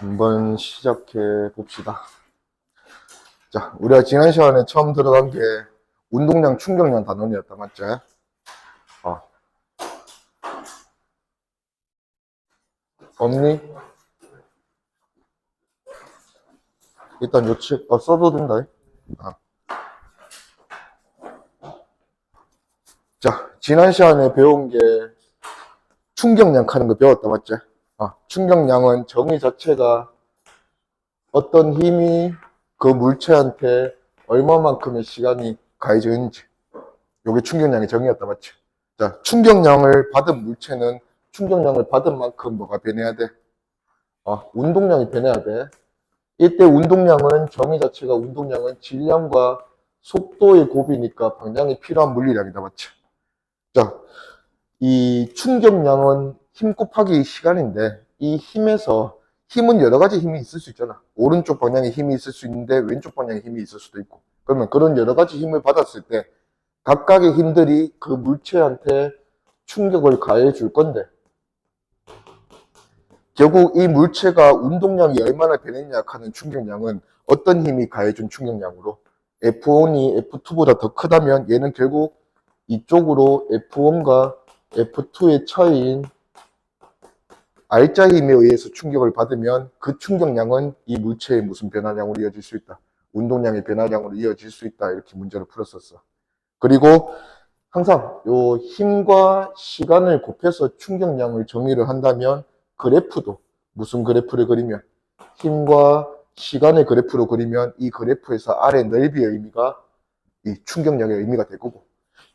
한번 시작해 봅시다. 자, 우리가 지난 시간에 처음 들어간 게 운동량, 충격량 단원이었다, 맞지? 없니? 일단 요치, 써도 된다. 아. 자, 지난 시간에 배운 게 충격량 하는 거 배웠다, 맞지? 충격량은 정의 자체가 어떤 힘이 그 물체한테 얼마만큼의 시간이 가해지는지, 요게 충격량의 정의였다, 맞지? 자, 충격량을 받은 물체는 충격량을 받은 만큼 뭐가 변해야 돼? 운동량이 변해야 돼. 이때 운동량은 정의 자체가 운동량은 질량과 속도의 곱이니까 방향이 필요한 물리량이다, 맞지? 자, 이 충격량은 힘 곱하기 시간인데 이 힘은 여러 가지 힘이 있을 수 있잖아. 오른쪽 방향에 힘이 있을 수 있는데 왼쪽 방향에 힘이 있을 수도 있고. 그러면 그런 여러 가지 힘을 받았을 때 각각의 힘들이 그 물체한테 충격을 가해 줄 건데 결국 이 물체가 운동량이 얼마나 변했냐 하는 충격량은 어떤 힘이 가해준 충격량으로 F1이 F2보다 더 크다면 얘는 결국 이쪽으로 F1과 F2의 차이인 R자 힘에 의해서 충격을 받으면 그 충격량은 이 물체의 무슨 변화량으로 이어질 수 있다. 운동량의 변화량으로 이어질 수 있다. 이렇게 문제를 풀었었어. 그리고 항상 요 힘과 시간을 곱해서 충격량을 정의를 한다면 그래프도 무슨 그래프를 그리면 힘과 시간의 그래프로 그리면 이 그래프에서 아래 넓이의 의미가 이 충격량의 의미가 될 거고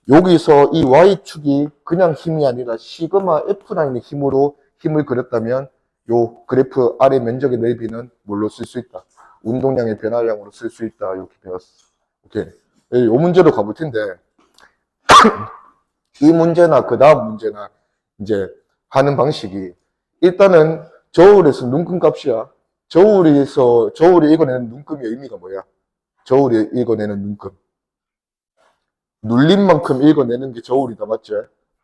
여기서 이 Y축이 그냥 힘이 아니라 시그마 F라인의 힘으로 힘을 그렸다면 요 그래프 아래 면적의 넓이는 뭘로 쓸 수 있다? 운동량의 변화량으로 쓸 수 있다. 이렇게 배웠어. 오케이. 요 문제로 가볼 텐데 이 문제나 그 다음 문제나 이제 하는 방식이 일단은 저울에서 눈금 값이야. 저울이 읽어내는 눈금의 의미가 뭐야? 저울이 읽어내는 눈금. 눌린 만큼 읽어내는 게 저울이다, 맞지?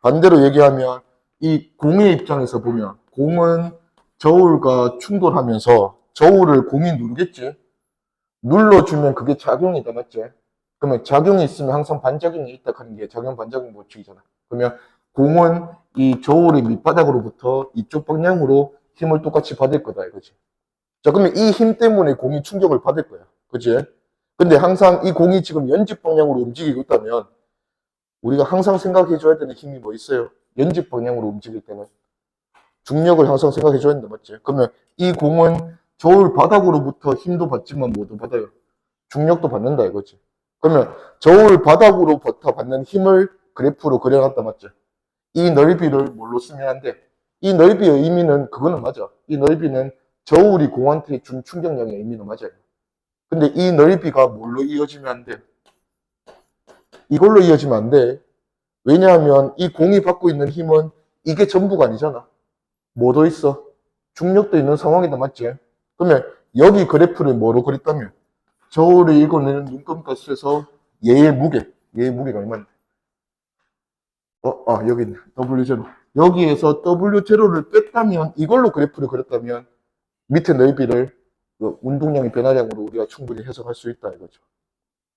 반대로 얘기하면 이 공의 입장에서 보면 공은 저울과 충돌하면서 저울을 공이 누르겠지? 눌러주면 그게 작용이다, 맞지? 그러면 작용이 있으면 항상 반작용이 있다 하는 게 작용 반작용 법칙이잖아. 그러면 공은 이 저울의 밑바닥으로부터 이쪽 방향으로 힘을 똑같이 받을 거다, 이거지. 자, 그러면 이 힘 때문에 공이 충격을 받을 거야. 그치? 근데 항상 이 공이 지금 연집 방향으로 움직이고 있다면 우리가 항상 생각해 줘야 되는 힘이 뭐 있어요? 연집 방향으로 움직일 때는 중력을 항상 생각해 줘야 된다, 맞지? 그러면 이 공은 저울 바닥으로부터 힘도 받지만 뭐도 받아요? 중력도 받는다, 이거지. 그러면 저울 바닥으로부터 받는 힘을 그래프로 그려놨다, 맞죠? 이 넓이를 뭘로 쓰면 안 돼? 이 넓이의 의미는 그거는 맞아. 이 넓이는 저울이 공한테 준 충격량의 의미는 맞아요. 근데 이 넓이가 뭘로 이어지면 안 돼? 이걸로 이어지면 안 돼. 왜냐하면 이 공이 받고 있는 힘은 이게 전부가 아니잖아. 뭐도 있어? 중력도 있는 상황이다, 맞지? 그러면 여기 그래프를 뭐로 그렸다면 저울이 읽어내는 눈금값에서 얘의 무게가 얼마인데? 여기 있네. W0. 여기에서 W0를 뺐다면, 이걸로 그래프를 그렸다면, 밑에 넓이를 운동량의 변화량으로 우리가 충분히 해석할 수 있다, 이거죠.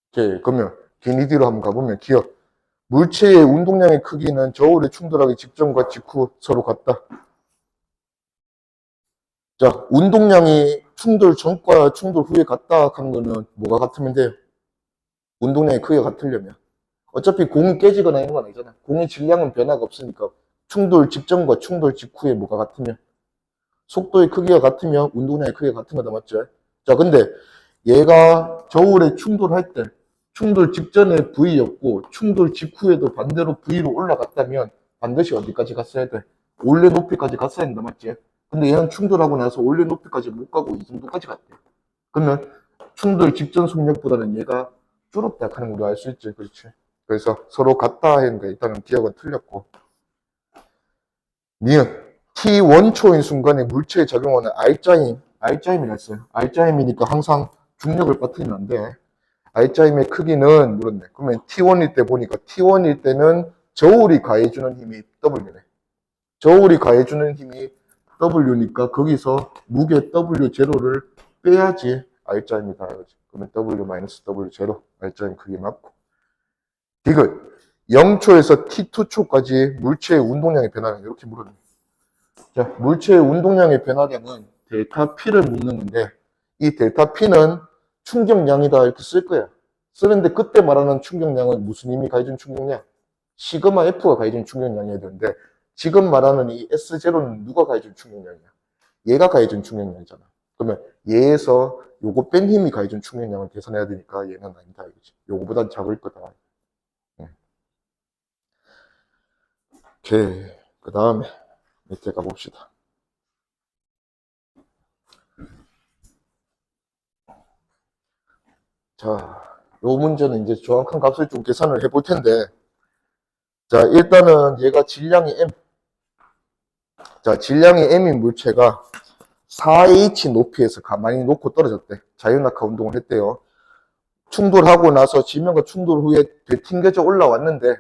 오케이. 그러면, 기니디로 한번 가보면, 기억. 물체의 운동량의 크기는 저울에 충돌하기 직전과 직후 서로 같다. 자, 운동량이 충돌 전과 충돌 후에 같다 하는 거는 뭐가 같으면 돼요? 운동량의 크기가 같으려면. 어차피 공이 깨지거나 이런 건 아니잖아. 공의 질량은 변화가 없으니까 충돌 직전과 충돌 직후에 뭐가 같으면 속도의 크기가 같으면 운동량의 크기가 같은 거다, 맞죠? 자, 근데 얘가 저울에 충돌할 때 충돌 직전에 V였고 충돌 직후에도 반대로 V로 올라갔다면 반드시 어디까지 갔어야 돼? 원래 높이까지 갔어야 된다, 맞지? 근데 얘는 충돌하고 나서 원래 높이까지 못 가고 이 정도까지 갔대. 그러면 충돌 직전 속력보다는 얘가 줄었다 하는 걸 알 수 있지, 그렇지? 그래서 서로 같다 했는데 일단은 기억은 틀렸고. 니은 T1초인 순간에 물체에 작용하는 R자임이라 했어요. R자임이니까 항상 중력을 빠뜨리면 안 돼. R자임의 크기는 물었네. 그러면 T1일 때 보니까 T1일 때는 저울이 가해주는 힘이 W네. 저울이 가해주는 힘이 W니까 거기서 무게 W0를 빼야지 R자입니다. 그러면 W-W0 R자인 크기 맞고. 디귿 0초에서 T2초까지 물체의 운동량의 변화량 이렇게 물어요. 자, 물체의 운동량의 변화량은 델타 P를 묻는 건데 이 델타 P는 충격량이다 이렇게 쓸 거야. 쓰는데 그때 말하는 충격량은 무슨 힘이 가해준 충격량? 시그마 F가 가해준 충격량이어야 되는데 지금 말하는 이 S0는 누가 가해준 충격량이야? 얘가 가해준 충격량이잖아. 그러면 얘에서 요거 뺀 힘이 가해준 충격량을 계산해야 되니까 얘는 아니다 이거지. 요거보단 작을 거다. 오케이. 그 다음에 밑에 가봅시다. 자, 요 문제는 이제 정확한 값을 좀 계산을 해볼 텐데, 자, 일단은 얘가 질량이 M. 자, 질량이 M인 물체가 4H 높이에서 가만히 놓고 떨어졌대. 자유낙하 운동을 했대요. 충돌하고 나서 지면과 충돌 후에 되튕겨져 올라왔는데,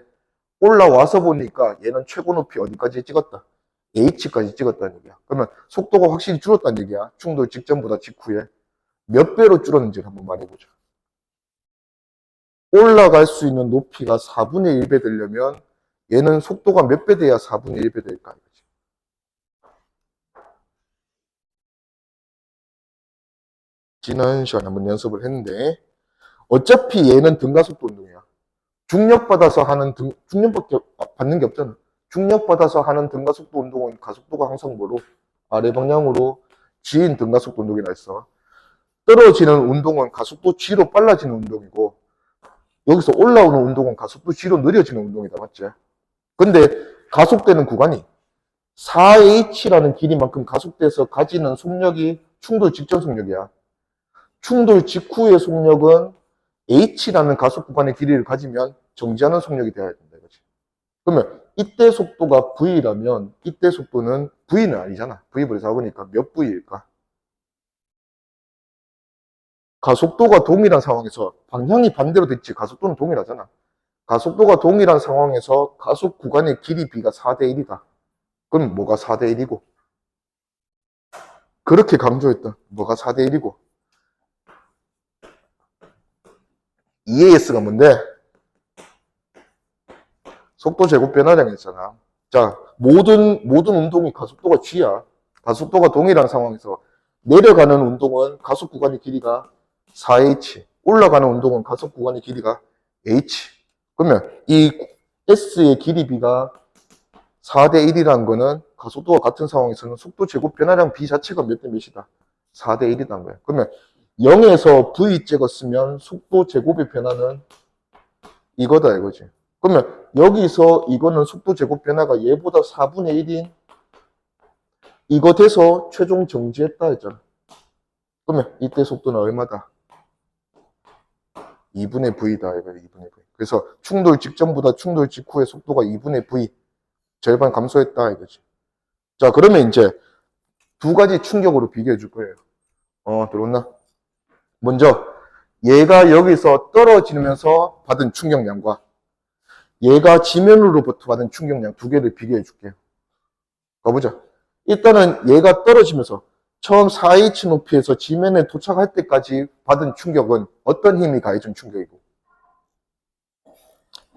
올라와서 보니까 얘는 최고 높이 어디까지 찍었다? H까지 찍었다는 얘기야. 그러면 속도가 확실히 줄었다는 얘기야. 충돌 직전보다 직후에. 몇 배로 줄었는지 한번 말해보자. 올라갈 수 있는 높이가 4분의 1배 되려면 얘는 속도가 몇 배 돼야 4분의 1배 될까? 지난 시간에 한번 연습을 했는데 어차피 얘는 등가속도 운동이야. 중력받아서 하는 중력밖에 받는 게 없잖아. 중력받아서 하는 등가속도 운동은 가속도가 항상 뭐로? 아래 방향으로 G인 등가속도 운동이라 했어. 떨어지는 운동은 가속도 G로 빨라지는 운동이고 여기서 올라오는 운동은 가속도 G로 느려지는 운동이다. 맞지? 근데 가속되는 구간이 4H라는 길이만큼 가속돼서 가지는 속력이 충돌 직전 속력이야. 충돌 직후의 속력은 H라는 가속 구간의 길이를 가지면 정지하는 속력이 돼야 된다 이거지. 그러면 이때 속도가 V라면 이때 속도는 V는 아니잖아. V-4 4니까 몇 V일까? 가속도가 동일한 상황에서 방향이 반대로 됐지. 가속도는 동일하잖아. 가속도가 동일한 상황에서 가속 구간의 길이 B가 4대 1이다. 그럼 뭐가 4대 1이고? 그렇게 강조했던 뭐가 4대 1이고? EAS가 뭔데? 속도 제곱 변화량이 있잖아. 자, 모든 운동이 가속도가 G야. 가속도가 동일한 상황에서 내려가는 운동은 가속 구간의 길이가 4H, 올라가는 운동은 가속 구간의 길이가 H. 그러면 이 S의 길이 B가 4대 1이라는 거는 가속도가 같은 상황에서는 속도 제곱 변화량 B 자체가 몇 대 몇이다? 4대 1이라는 거야. 그러면 0에서 V 찍었으면 속도 제곱의 변화는 이거다 이거지. 그러면 여기서 이거는 속도 제곱 변화가 얘보다 4분의 1인 이거 돼서 최종 정지했다 했잖아. 그러면 이때 속도는 얼마다? 2분의 V다. 이거 2분의 V. 그래서 충돌 직전보다 충돌 직후의 속도가 2분의 V. 절반 감소했다 이거지. 자, 그러면 이제 두 가지 충격으로 비교해 줄 거예요. 들어왔나? 먼저 얘가 여기서 떨어지면서 받은 충격량과 얘가 지면으로부터 받은 충격량 두 개를 비교해 줄게요. 가보자. 일단은 얘가 떨어지면서 처음 4H 높이에서 지면에 도착할 때까지 받은 충격은 어떤 힘이 가해준 충격이고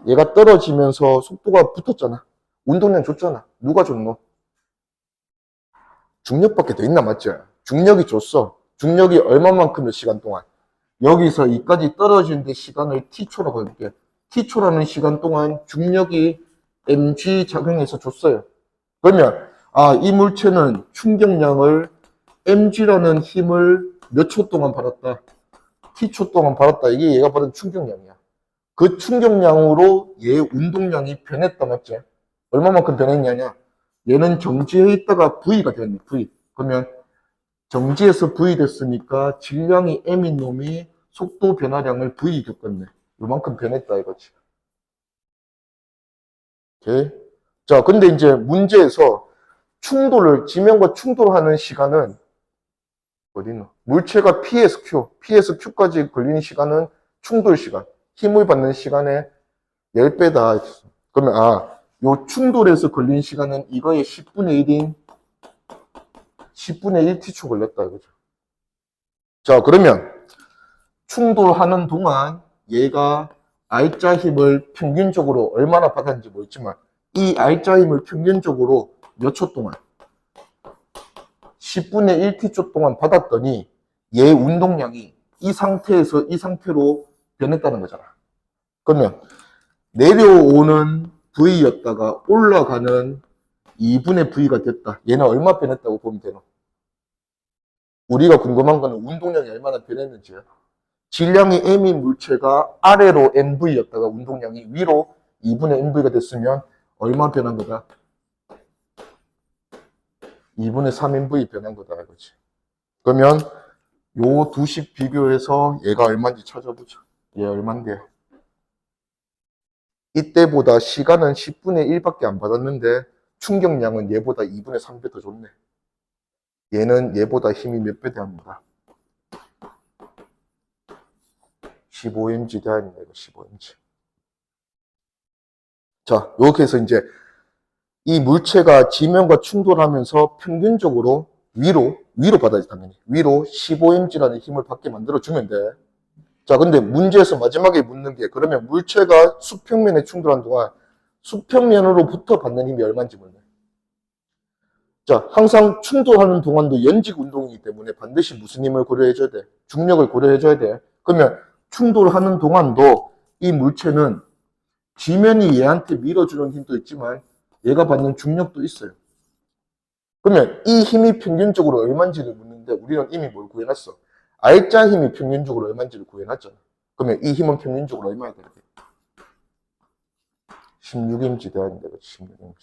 얘가 떨어지면서 속도가 붙었잖아. 운동량 줬잖아. 누가 줬노? 중력밖에 더 있나 맞지? 중력이 줬어. 중력이 얼마만큼의 시간 동안 여기서 이까지 떨어지는데 시간을 T초라고 해볼게. T초라는 시간 동안 중력이 mg 작용해서 줬어요. 그러면 이 물체는 충격량을 mg라는 힘을 몇 초 동안 받았다. T초 동안 받았다. 이게 얘가 받은 충격량이야. 그 충격량으로 얘 운동량이 변했다 맞지? 얼마만큼 변했냐냐? 얘는 정지해 있다가 V가 됐네. V. 그러면 정지에서 V 됐으니까 질량이 M인 놈이 속도 변화량을 V 겪었네. 요만큼 변했다 이거지. 오케이. 자, 근데 이제 문제에서 지면과 충돌하는 시간은 어디 있노? 물체가 PS Q까지 걸리는 시간은 충돌 시간, 힘을 받는 시간의 10배다. 그러면 요 충돌에서 걸린 시간은 이거의 10분의 1인 10분의 1t초 걸렸다 이거죠. 자, 그러면 충돌하는 동안 얘가 R자 힘을 평균적으로 얼마나 받았는지 모르겠지만 이 R자 힘을 평균적으로 몇 초 동안 10분의 1t초 동안 받았더니 얘 운동량이 이 상태에서 이 상태로 변했다는 거잖아. 그러면 내려오는 V였다가 올라가는 2분의 V가 됐다. 얘는 얼마 변했다고 보면 되나? 우리가 궁금한 거는 운동량이 얼마나 변했는지야. 질량이 M인 물체가 아래로 NV였다가 운동량이 위로 2분의 NV가 됐으면 얼마 변한 거다? 2분의 3NV 변한 거다 이거지. 그러면 요 두식 비교해서 얘가 얼마인지 찾아보자. 얘 얼만데? 이때보다 시간은 10분의 1밖에 안 받았는데 충격량은 얘보다 2분의 3배 더 좋네. 얘는 얘보다 힘이 몇 배 대합니다. 15mg 대합니다. 이거 15mg. 자, 이렇게 해서 이제 이 물체가 지면과 충돌하면서 평균적으로 위로 받아야지 당연히. 위로 15mg라는 힘을 받게 만들어주면 돼. 자, 근데 문제에서 마지막에 묻는 게 그러면 물체가 수평면에 충돌한 동안 수평면으로부터 받는 힘이 얼마인지 몰라. 자, 항상 충돌하는 동안도 연직 운동이기 때문에 반드시 무슨 힘을 고려해줘야 돼? 중력을 고려해줘야 돼. 그러면 충돌하는 동안도 이 물체는 지면이 얘한테 밀어주는 힘도 있지만 얘가 받는 중력도 있어요. 그러면 이 힘이 평균적으로 얼마인지를 묻는데 우리는 이미 뭘 구해놨어? R자 힘이 평균적으로 얼마인지를 구해놨잖아. 그러면 이 힘은 평균적으로 얼마야 되는데? 16mg 돼야 된다. 16mg.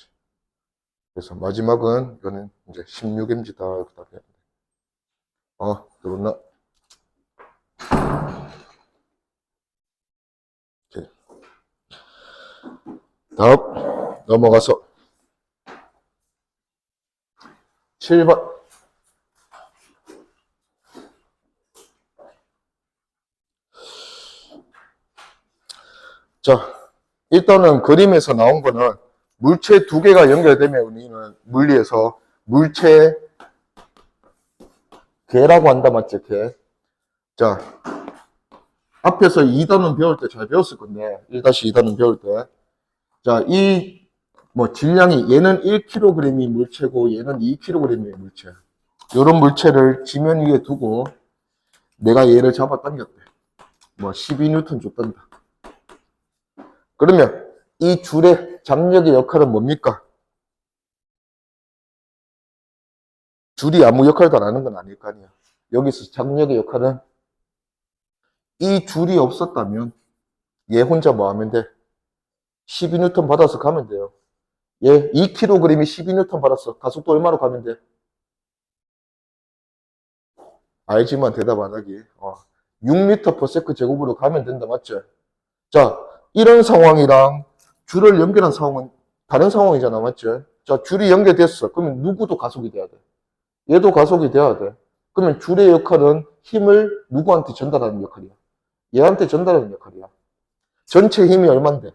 그래서 마지막은 이거는 이제 16mg다. 들었나? 오케이. 다음 넘어가서 7번. 자, 일단은 그림에서 나온 거는 물체 두 개가 연결되면 우리는 물리에서 물체 개라고 한다, 맞지? 개. 자, 앞에서 2단원 배울 때 잘 배웠을 건데, 1-2단원 배울 때. 자, 질량이, 얘는 1kg이 물체고, 얘는 2kg의 물체. 요런 물체를 지면 위에 두고, 내가 얘를 잡아 당겼대. 12N 줬단다. 그러면 이 줄의 장력의 역할은 뭡니까? 줄이 아무 역할도 안 하는 건 아닐 거 아니야. 여기서 장력의 역할은 이 줄이 없었다면 얘 혼자 뭐 하면 돼? 12N 받아서 가면 돼요. 얘 2kg이 12N 받았어. 가속도 얼마로 가면 돼? 알지만 대답 안 하기. 6m/s 제곱으로 가면 된다, 맞죠? 자, 이런 상황이랑 줄을 연결한 상황은 다른 상황이잖아, 맞죠? 자, 줄이 연결됐어. 그러면 누구도 가속이 돼야 돼. 얘도 가속이 돼야 돼. 그러면 줄의 역할은 힘을 누구한테 전달하는 역할이야? 얘한테 전달하는 역할이야. 전체 힘이 얼만데?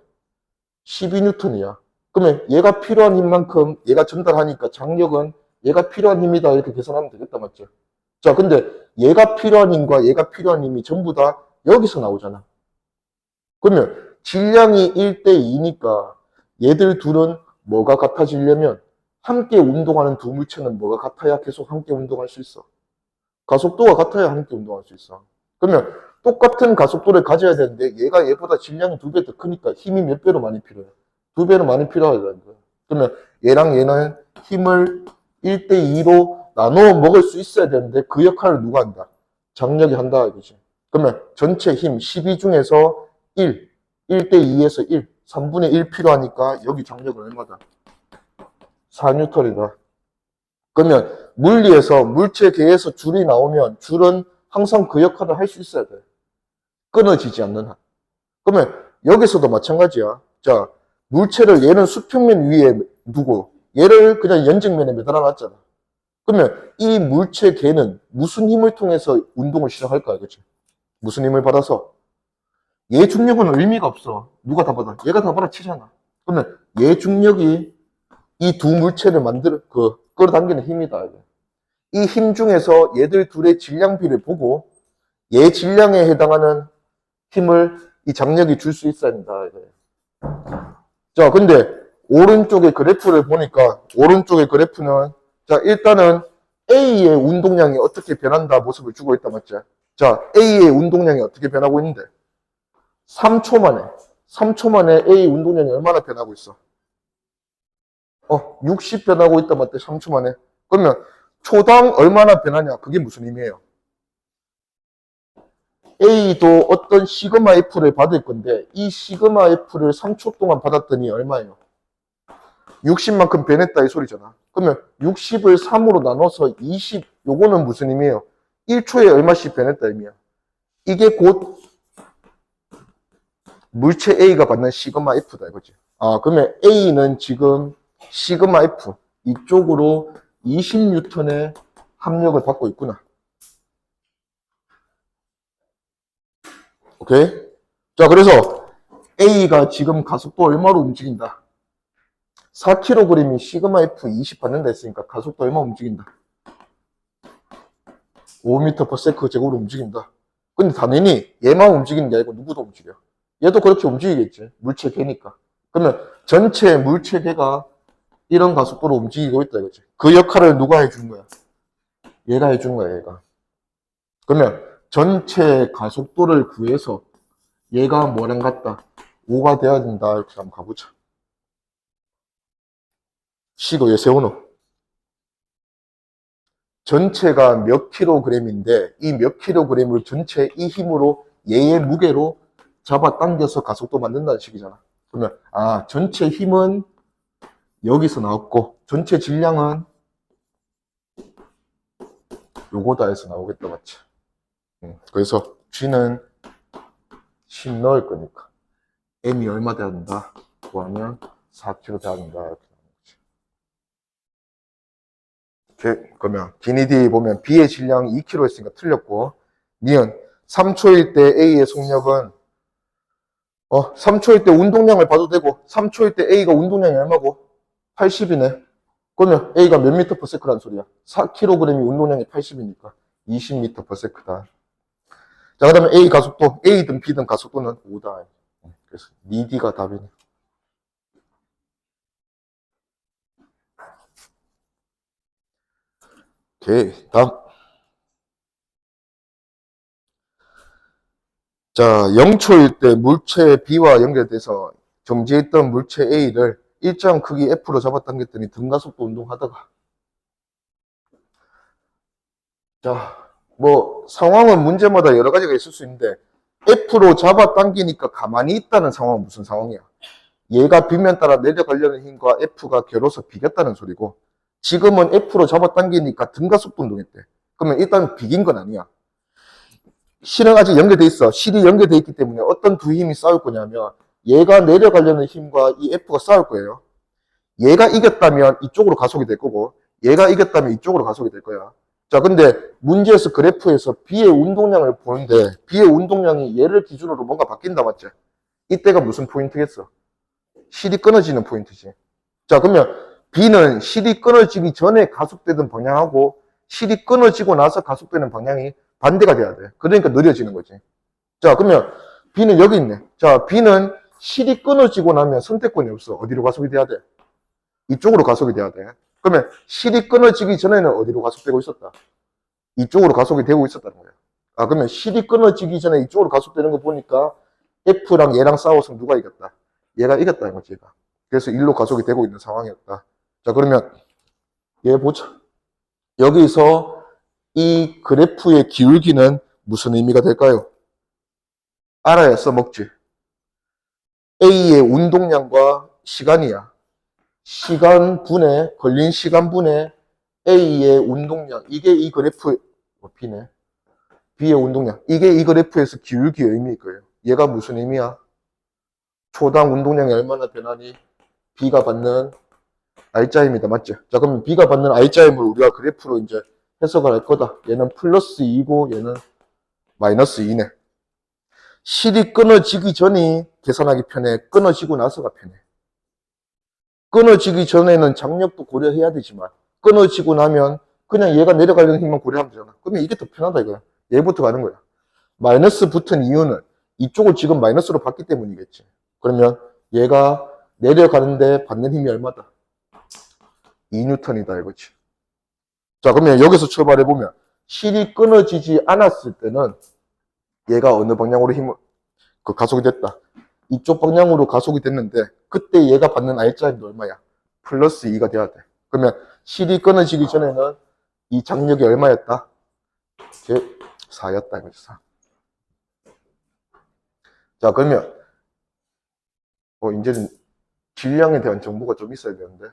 12N이야. 그러면 얘가 필요한 힘만큼 얘가 전달하니까 장력은 얘가 필요한 힘이다 이렇게 계산하면 되겠다, 맞죠? 자, 근데 얘가 필요한 힘과 얘가 필요한 힘이 전부 다 여기서 나오잖아. 그러면 질량이 1대2니까 얘들 둘은 뭐가 같아지려면 함께 운동하는 두 물체는 뭐가 같아야 계속 함께 운동할 수 있어? 가속도가 같아야 함께 운동할 수 있어. 그러면 똑같은 가속도를 가져야 되는데 얘가 얘보다 질량이 2배 더 크니까 힘이 몇 배로 많이 필요해? 2배로 많이 필요하다는 거야. 그러면 얘랑 얘는 힘을 1대2로 나눠 먹을 수 있어야 되는데 그 역할을 누가 한다? 장력이 한다 이거지. 그러면 전체 힘 12 중에서 1대2에서 1, 3분의 1 필요하니까 여기 장력은 얼마다? 4N이다. 그러면 물리에서 물체계에서 줄이 나오면 줄은 항상 그 역할을 할 수 있어야 돼. 끊어지지 않는 한. 그러면 여기서도 마찬가지야. 자, 물체를 얘는 수평면 위에 두고 얘를 그냥 연직면에 매달아 놨잖아. 그러면 이 물체계는 무슨 힘을 통해서 운동을 시작할까? 그치? 무슨 힘을 받아서? 얘 중력은 의미가 없어. 누가 다 받아? 얘가 다 받아치잖아. 그러면 얘 중력이 이 두 물체를 끌어당기는 힘이다. 이 힘 중에서 얘들 둘의 질량비를 보고 얘 질량에 해당하는 힘을 이 장력이 줄 수 있어야 된다. 자, 근데 오른쪽의 그래프를 보니까 오른쪽의 그래프는 자, 일단은 A의 운동량이 어떻게 변한다 모습을 주고 있다, 맞죠? 자, A의 운동량이 어떻게 변하고 있는데? 3초 만에 A 운동량이 얼마나 변하고 있어? 60 변하고 있다, 맞대? 3초 만에. 그러면 초당 얼마나 변하냐? 그게 무슨 의미예요? A도 어떤 시그마 F를 받을 건데 이 시그마 F를 3초 동안 받았더니 얼마예요? 60만큼 변했다 이 소리잖아. 그러면 60을 3으로 나눠서 20, 요거는 무슨 의미예요? 1초에 얼마씩 변했다 의미야. 이게 곧 물체 A가 받는 시그마 F다 이거지. 아, 그러면 A는 지금 시그마 F 이쪽으로 20N의 합력을 받고 있구나. 오케이? 자, 그래서 A가 지금 가속도 얼마로 움직인다? 4kg이 시그마 F 20 받는다 했으니까 가속도 얼마 움직인다? 5m/s 제곱으로 움직인다. 근데 당연히 얘만 움직이는 게 아니고 누구도 움직여. 얘도 그렇게 움직이겠지. 물체 개니까. 그러면 전체 물체 개가 이런 가속도로 움직이고 있다 이거지. 그 역할을 누가 해주는 거야? 얘가 해주는 거야, 얘가. 그러면 전체 가속도를 구해서 얘가 뭐랑 같다? 5가 돼야 된다. 이렇게 한번 가보자. 식을 왜 세우노? 전체가 몇 킬로그램인데 이 몇 킬로그램을 전체 이 힘으로 얘의 무게로 잡아당겨서 가속도 만든다는 식이잖아. 그러면 전체 힘은 여기서 나왔고 전체 질량은 요거다 해서 나오겠다, 맞지? 그래서 G는 10 넣을 거니까 M이 얼마 돼야 된다? 구하면 4kg 돼야 된다. 이렇게 그러면 기니디 보면 B의 질량이 2kg 했으니까 틀렸고, 니은 3초일 때 A의 속력은 3초일 때 운동량을 봐도 되고 3초일 때 A가 운동량이 얼마고? 80이네. 그러면 A가 몇 미터 per sec라는 소리야? 4kg이 운동량이 80이니까 20m per sec다. 자, 그 다음에 A 가속도, A든 B든 가속도는 5다. 그래서 니 D가 답이네. 오케이, 다음. 자, 0초일 때 물체 B와 연결돼서 정지했던 물체 A를 일정 크기 F로 잡아당겼더니 등가속도 운동하다가, 자, 뭐 상황은 문제마다 여러 가지가 있을 수 있는데 F로 잡아당기니까 가만히 있다는 상황은 무슨 상황이야? 얘가 비면 따라 내려가려는 힘과 F가 결어서 비겼다는 소리고, 지금은 F로 잡아당기니까 등가속도 운동했대. 그러면 일단 비긴 건 아니야. 실은 아직 연결돼 있어. 실이 연결돼 있기 때문에 어떤 두 힘이 싸울 거냐면 얘가 내려가려는 힘과 이 F가 싸울 거예요. 얘가 이겼다면 이쪽으로 가속이 될 거고 얘가 이겼다면 이쪽으로 가속이 될 거야. 자, 근데 문제에서 그래프에서 B의 운동량을 보는데 B의 운동량이 얘를 기준으로 뭔가 바뀐다, 맞지? 이때가 무슨 포인트겠어? 실이 끊어지는 포인트지. 자, 그러면 B는 실이 끊어지기 전에 가속되던 방향하고 실이 끊어지고 나서 가속되는 방향이 반대가 돼야 돼. 그러니까 느려지는 거지. 자, 그러면 B는 여기 있네. 자, B는 실이 끊어지고 나면 선택권이 없어. 어디로 가속이 돼야 돼? 이쪽으로 가속이 돼야 돼. 그러면 실이 끊어지기 전에는 어디로 가속되고 있었다? 이쪽으로 가속이 되고 있었다는 거야. 그러면 실이 끊어지기 전에 이쪽으로 가속되는 거 보니까 F랑 얘랑 싸워서 누가 이겼다? 얘가 이겼다는 거지, 얘가. 그래서 일로 가속이 되고 있는 상황이었다. 자, 그러면 얘 보자. 여기서 이 그래프의 기울기는 무슨 의미가 될까요? 알아야 써먹지. A의 운동량과 시간이야. 시간분의, 걸린 시간분의 A의 운동량. 이게 이 그래프, B네. B의 운동량. 이게 이 그래프에서 기울기의 의미일 거예요. 얘가 무슨 의미야? 초당 운동량이 얼마나 변하니? B가 받는 R자입니다. 맞죠? 자, 그러면 B가 받는 R자임을 우리가 그래프로 이제 해석을 할 거다. 얘는 플러스 2고 얘는 마이너스 2네. 실이 끊어지기 전이 계산하기 편해. 끊어지고 나서가 편해. 끊어지기 전에는 장력도 고려해야 되지만 끊어지고 나면 그냥 얘가 내려가려는 힘만 고려하면 되잖아. 그러면 이게 더 편하다 이거야. 얘부터 가는 거야. 마이너스 붙은 이유는 이쪽을 지금 마이너스로 봤기 때문이겠지. 그러면 얘가 내려가는데 받는 힘이 얼마다? 2N이다 이거지. 자, 그러면 여기서 출발해보면 실이 끊어지지 않았을 때는 얘가 어느 방향으로 가속이 됐다. 이쪽 방향으로 가속이 됐는데 그때 얘가 받는 R자임도 얼마야? 플러스 2가 돼야 돼. 그러면 실이 끊어지기 전에는 이 장력이 얼마였다? 4였다 이거지. 4. 자, 그러면 이제는 질량에 대한 정보가 좀 있어야 되는데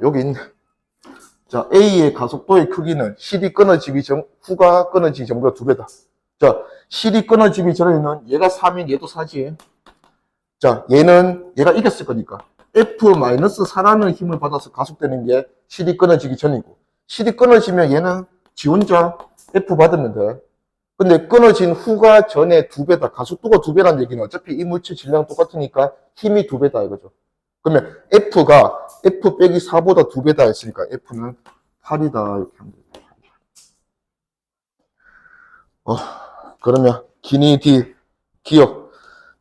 여기 있네. 자, A의 가속도의 크기는 실이 끊어지기 전, 후가 끊어지기 전보다 2배다. 자, 실이 끊어지기 전에는 얘가 3인 얘도 4지. 자, 얘가 이겼을 거니까. F-4라는 힘을 받아서 가속되는 게 실이 끊어지기 전이고, 실이 끊어지면 얘는 지 혼자 F 받으면 돼. 근데 끊어진 후가 전에 2배다. 가속도가 2배라는 얘기는 어차피 이 물체 질량 똑같으니까 힘이 2배다 이거죠. 그러면 F가 F 빼기 4보다 2배다 했으니까 F는 8이다 이렇게 하면 돼요. 그러면 기니 D 기억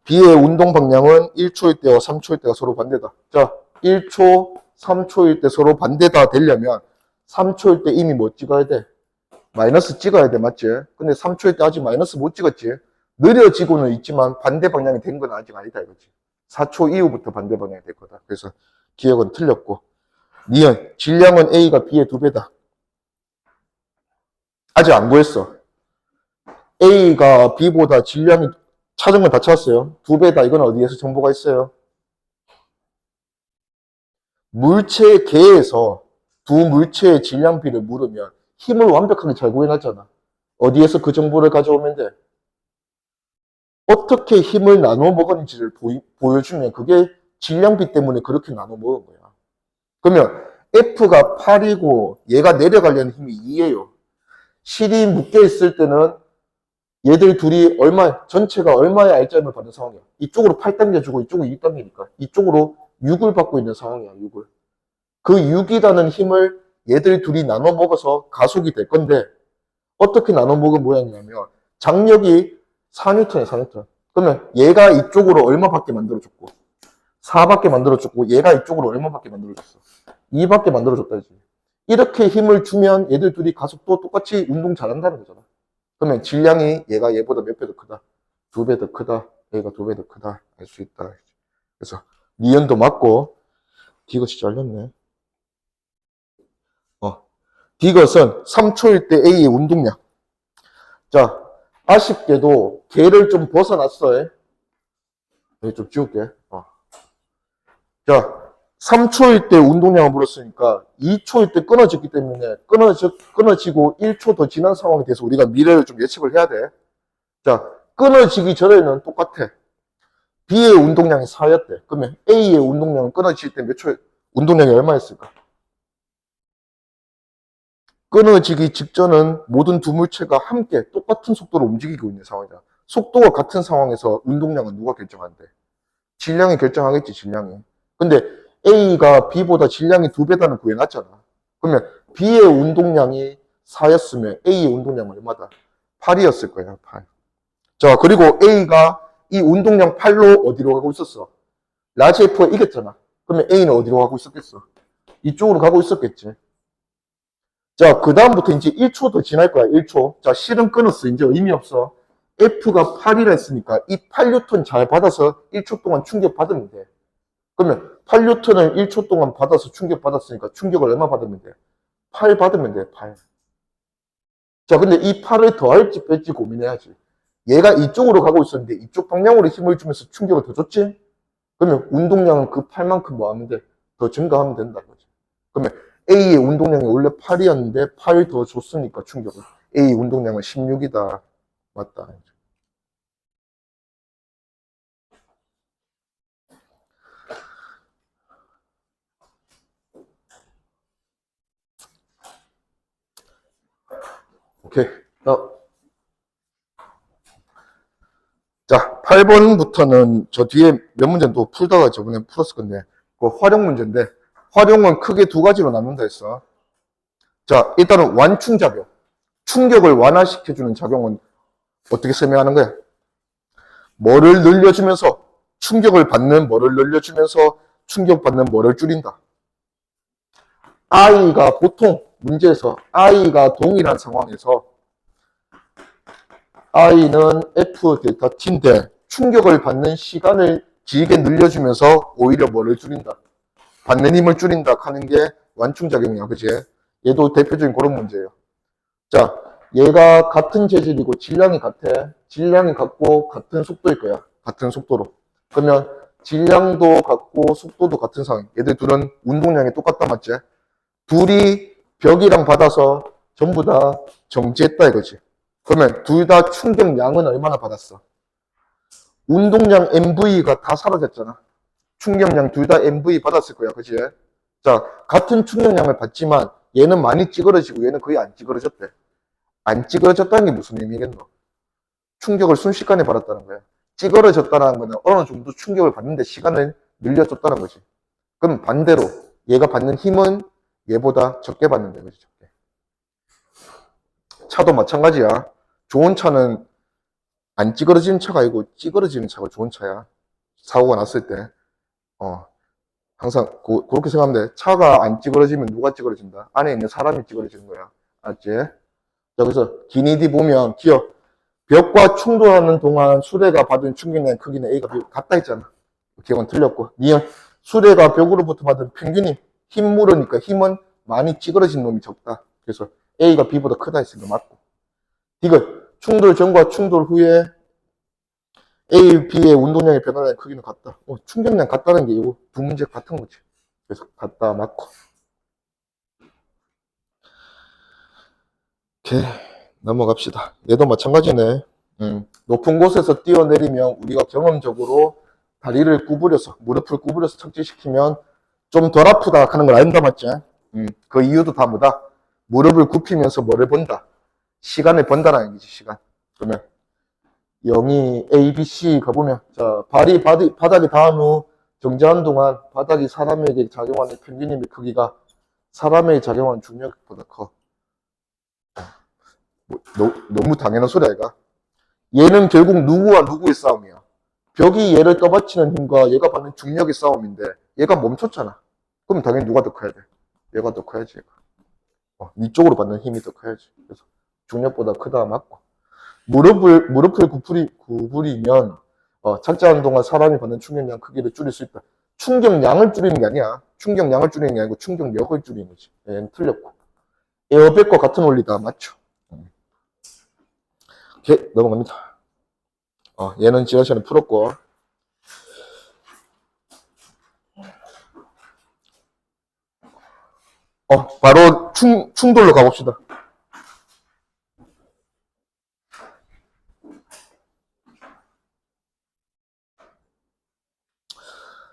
B의 운동 방향은 1초일 때와 3초일 때가 서로 반대다. 자, 1초, 3초일 때 서로 반대다 되려면 3초일 때 이미 뭐 찍어야 돼? 마이너스 찍어야 돼, 맞지? 근데 3초일 때 아직 마이너스 못 찍었지? 느려지고는 있지만 반대 방향이 된 건 아직 아니다 이거지. 4초 이후부터 반대 방향이 될 거다. 그래서 기억은 틀렸고. 니은, 질량은 A가 B의 2배다. 아직 안 구했어. A가 B보다 질량이 찾은 건 다 찾았어요. 2배다. 이건 어디에서 정보가 있어요? 물체 계에서 두 물체의 질량비를 물으면 힘을 완벽하게 잘 구해놨잖아. 어디에서 그 정보를 가져오면 돼? 어떻게 힘을 나눠 먹었는지를 보여주면 그게 질량비 때문에 그렇게 나눠 먹은 거야. 그러면 F가 8이고 얘가 내려가려는 힘이 2예요. 실이 묶여 있을 때는 얘들 둘이 전체가 얼마의 R자임을 받는 상황이야. 이쪽으로 8 당겨주고 이쪽으로 2 당기니까 이쪽으로 6을 받고 있는 상황이야. 6을. 그 6이라는 힘을 얘들 둘이 나눠 먹어서 가속이 될 건데 어떻게 나눠 먹은 모양이냐면 장력이 4N이야 4N. 그러면 얘가 이쪽으로 얼마밖에 만들어줬고 4밖에 만들어줬고 얘가 이쪽으로 얼마밖에 만들어줬어? 2밖에 만들어줬다지. 이렇게 힘을 주면 얘들 둘이 가속도 똑같이 운동 잘한다는 거잖아. 그러면 질량이 얘가 얘보다 몇 배 더 크다? 2배 더 크다. 얘가 2배 더 크다. 알 수 있다. 그래서 니은도 맞고 디귿이 잘렸네. 디귿은 3초일 때 A의 운동량. 자, 아쉽게도 걔를 좀 벗어났어요. 여기 좀 지울게. 자, 3초일 때 운동량을 물었으니까 2초일 때 끊어졌기 때문에 끊어지고 1초 더 지난 상황에 대해서 우리가 미래를 좀 예측을 해야 돼. 자, 끊어지기 전에는 똑같아. B의 운동량이 4였대. 그러면 A의 운동량은 끊어질 때 몇 초에 운동량이 얼마였을까? 끊어지기 직전은 모든 두 물체가 함께 똑같은 속도로 움직이고 있는 상황이다. 속도가 같은 상황에서 운동량은 누가 결정한대? 질량이 결정하겠지, 질량이. 근데 A가 B보다 질량이 2배다는 구해놨잖아. 그러면 B의 운동량이 4였으면 A의 운동량은 얼마다? 8이었을 거야, 8. 자, 그리고 A가 이 운동량 8로 어디로 가고 있었어? 라지 F가 이겼잖아. 그러면 A는 어디로 가고 있었겠어? 이쪽으로 가고 있었겠지. 자, 그 다음부터 이제 1초 더 지날 거야, 1초. 자, 실은 끊었어. 이제 의미 없어. F가 8이라 했으니까 이 8N 잘 받아서 1초 동안 충격 받으면 돼. 그러면 8N을 1초 동안 받아서 충격 받았으니까 충격을 얼마 받으면 돼? 8 받으면 돼, 8. 자, 근데 이 8을 더할지 뺄지 고민해야지. 얘가 이쪽으로 가고 있었는데 이쪽 방향으로 힘을 주면서 충격을 더 줬지? 그러면 운동량은 그 8만큼 뭐 하면 돼? 더 증가하면 된다는 거지. 그러면 A의 운동량이 원래 8이었는데 8 더 줬으니까 충격을. A 운동량은 16이다. 맞다. 오케이. 자, 8번부터는 저 뒤에 몇 문제는 또 풀다가 저번에 풀었을 건데, 그 활용 문제인데, 활용은 크게 두 가지로 나눈다 했어. 자, 일단은 완충작용. 충격을 완화시켜주는 작용은 어떻게 설명하는 거야? 뭐를 늘려주면서 충격을 받는 뭐를 늘려주면서 충격받는 뭐를 줄인다. I가 보통 문제에서 I가 동일한 상황에서 I는 F 델타 T인데 충격을 받는 시간을 길게 늘려주면서 오히려 뭐를 줄인다. 받는 힘을 줄인다 하는 게 완충작용이야. 그치? 얘도 대표적인 그런 문제예요. 자, 얘가 같은 재질이고 질량이 같아. 질량이 같고 같은 속도일 거야. 같은 속도로. 그러면 질량도 같고 속도도 같은 상황. 얘들 둘은 운동량이 똑같다 맞지? 둘이 벽이랑 받아서 전부 다 정지했다 이거지. 그러면 둘 다 충격량은 얼마나 받았어? 운동량 MV가 다 사라졌잖아. 충격량 둘 다 MV 받았을 거야. 그치? 자, 같은 충격량을 받지만 얘는 많이 찌그러지고 얘는 거의 안 찌그러졌대. 안 찌그러졌다는 게 무슨 의미겠노? 충격을 순식간에 받았다는 거야. 찌그러졌다는 거는 어느 정도 충격을 받는데 시간을 늘려줬다는 거지. 그럼 반대로 얘가 받는 힘은 얘보다 적게 받는다. 그지? 적게. 차도 마찬가지야. 좋은 차는 안 찌그러지는 차가 아니고 찌그러지는 차가 좋은 차야. 사고가 났을 때. 항상 그렇게 생각하면 돼. 차가 안 찌그러지면 누가 찌그러진다? 안에 있는 사람이 찌그러지는 거야. 알지? 자, 그래서 기니디 보면 기억. 벽과 충돌하는 동안 수레가 받은 충격량 크기는 A가 B 같다 했잖아. 기억은 틀렸고. 니은 수레가 벽으로부터 받은 평균이 힘 물으니까 힘은 많이 찌그러진 놈이 적다. 그래서 A가 B보다 크다 했으니까 맞고. 디귿 충돌 전과 충돌 후에 A, B의 운동량의 변화량의 크기는 같다. 충격량 같다는 게 이거 두 문제 같은 거지. 그래서 같다 맞고. 오케이. 넘어갑시다. 얘도 마찬가지네. 높은 곳에서 뛰어내리면 우리가 경험적으로 다리를 구부려서 무릎을 구부려서 착지시키면 좀 덜 아프다 하는 걸 안다 맞지? 그 이유도 다 뭐다? 무릎을 굽히면서 뭐를 본다? 시간을 번다라는 얘기지. 시간. 그러면 0이 A, B, C 가보면 자 발이 바닥에 닿은 후 정지한 동안 바닥이 사람에게 작용하는 평균 힘의 크기가 사람에게 작용하는 중력보다 커. 너무 당연한 소리 아이가? 얘는 결국 누구와 누구의 싸움이야. 벽이 얘를 떠받치는 힘과 얘가 받는 중력의 싸움인데 얘가 멈췄잖아. 그럼 당연히 누가 더 커야 돼? 얘가 더 커야지. 얘가. 이쪽으로 받는 힘이 더 커야지. 그래서 중력보다 크다 맞고. 무릎을 구부리면 착지하는 동안 사람이 받는 충격량 크기를 줄일 수 있다. 충격량을 줄이는 게 아니야. 충격량을 줄이는 게 아니고 충격력을 줄이는 거지. 얘는 틀렸고. 에어백과 같은 원리다. 맞죠? 오케이, 넘어갑니다. 얘는 지난 시간에 풀었고. 바로 충돌로 가봅시다.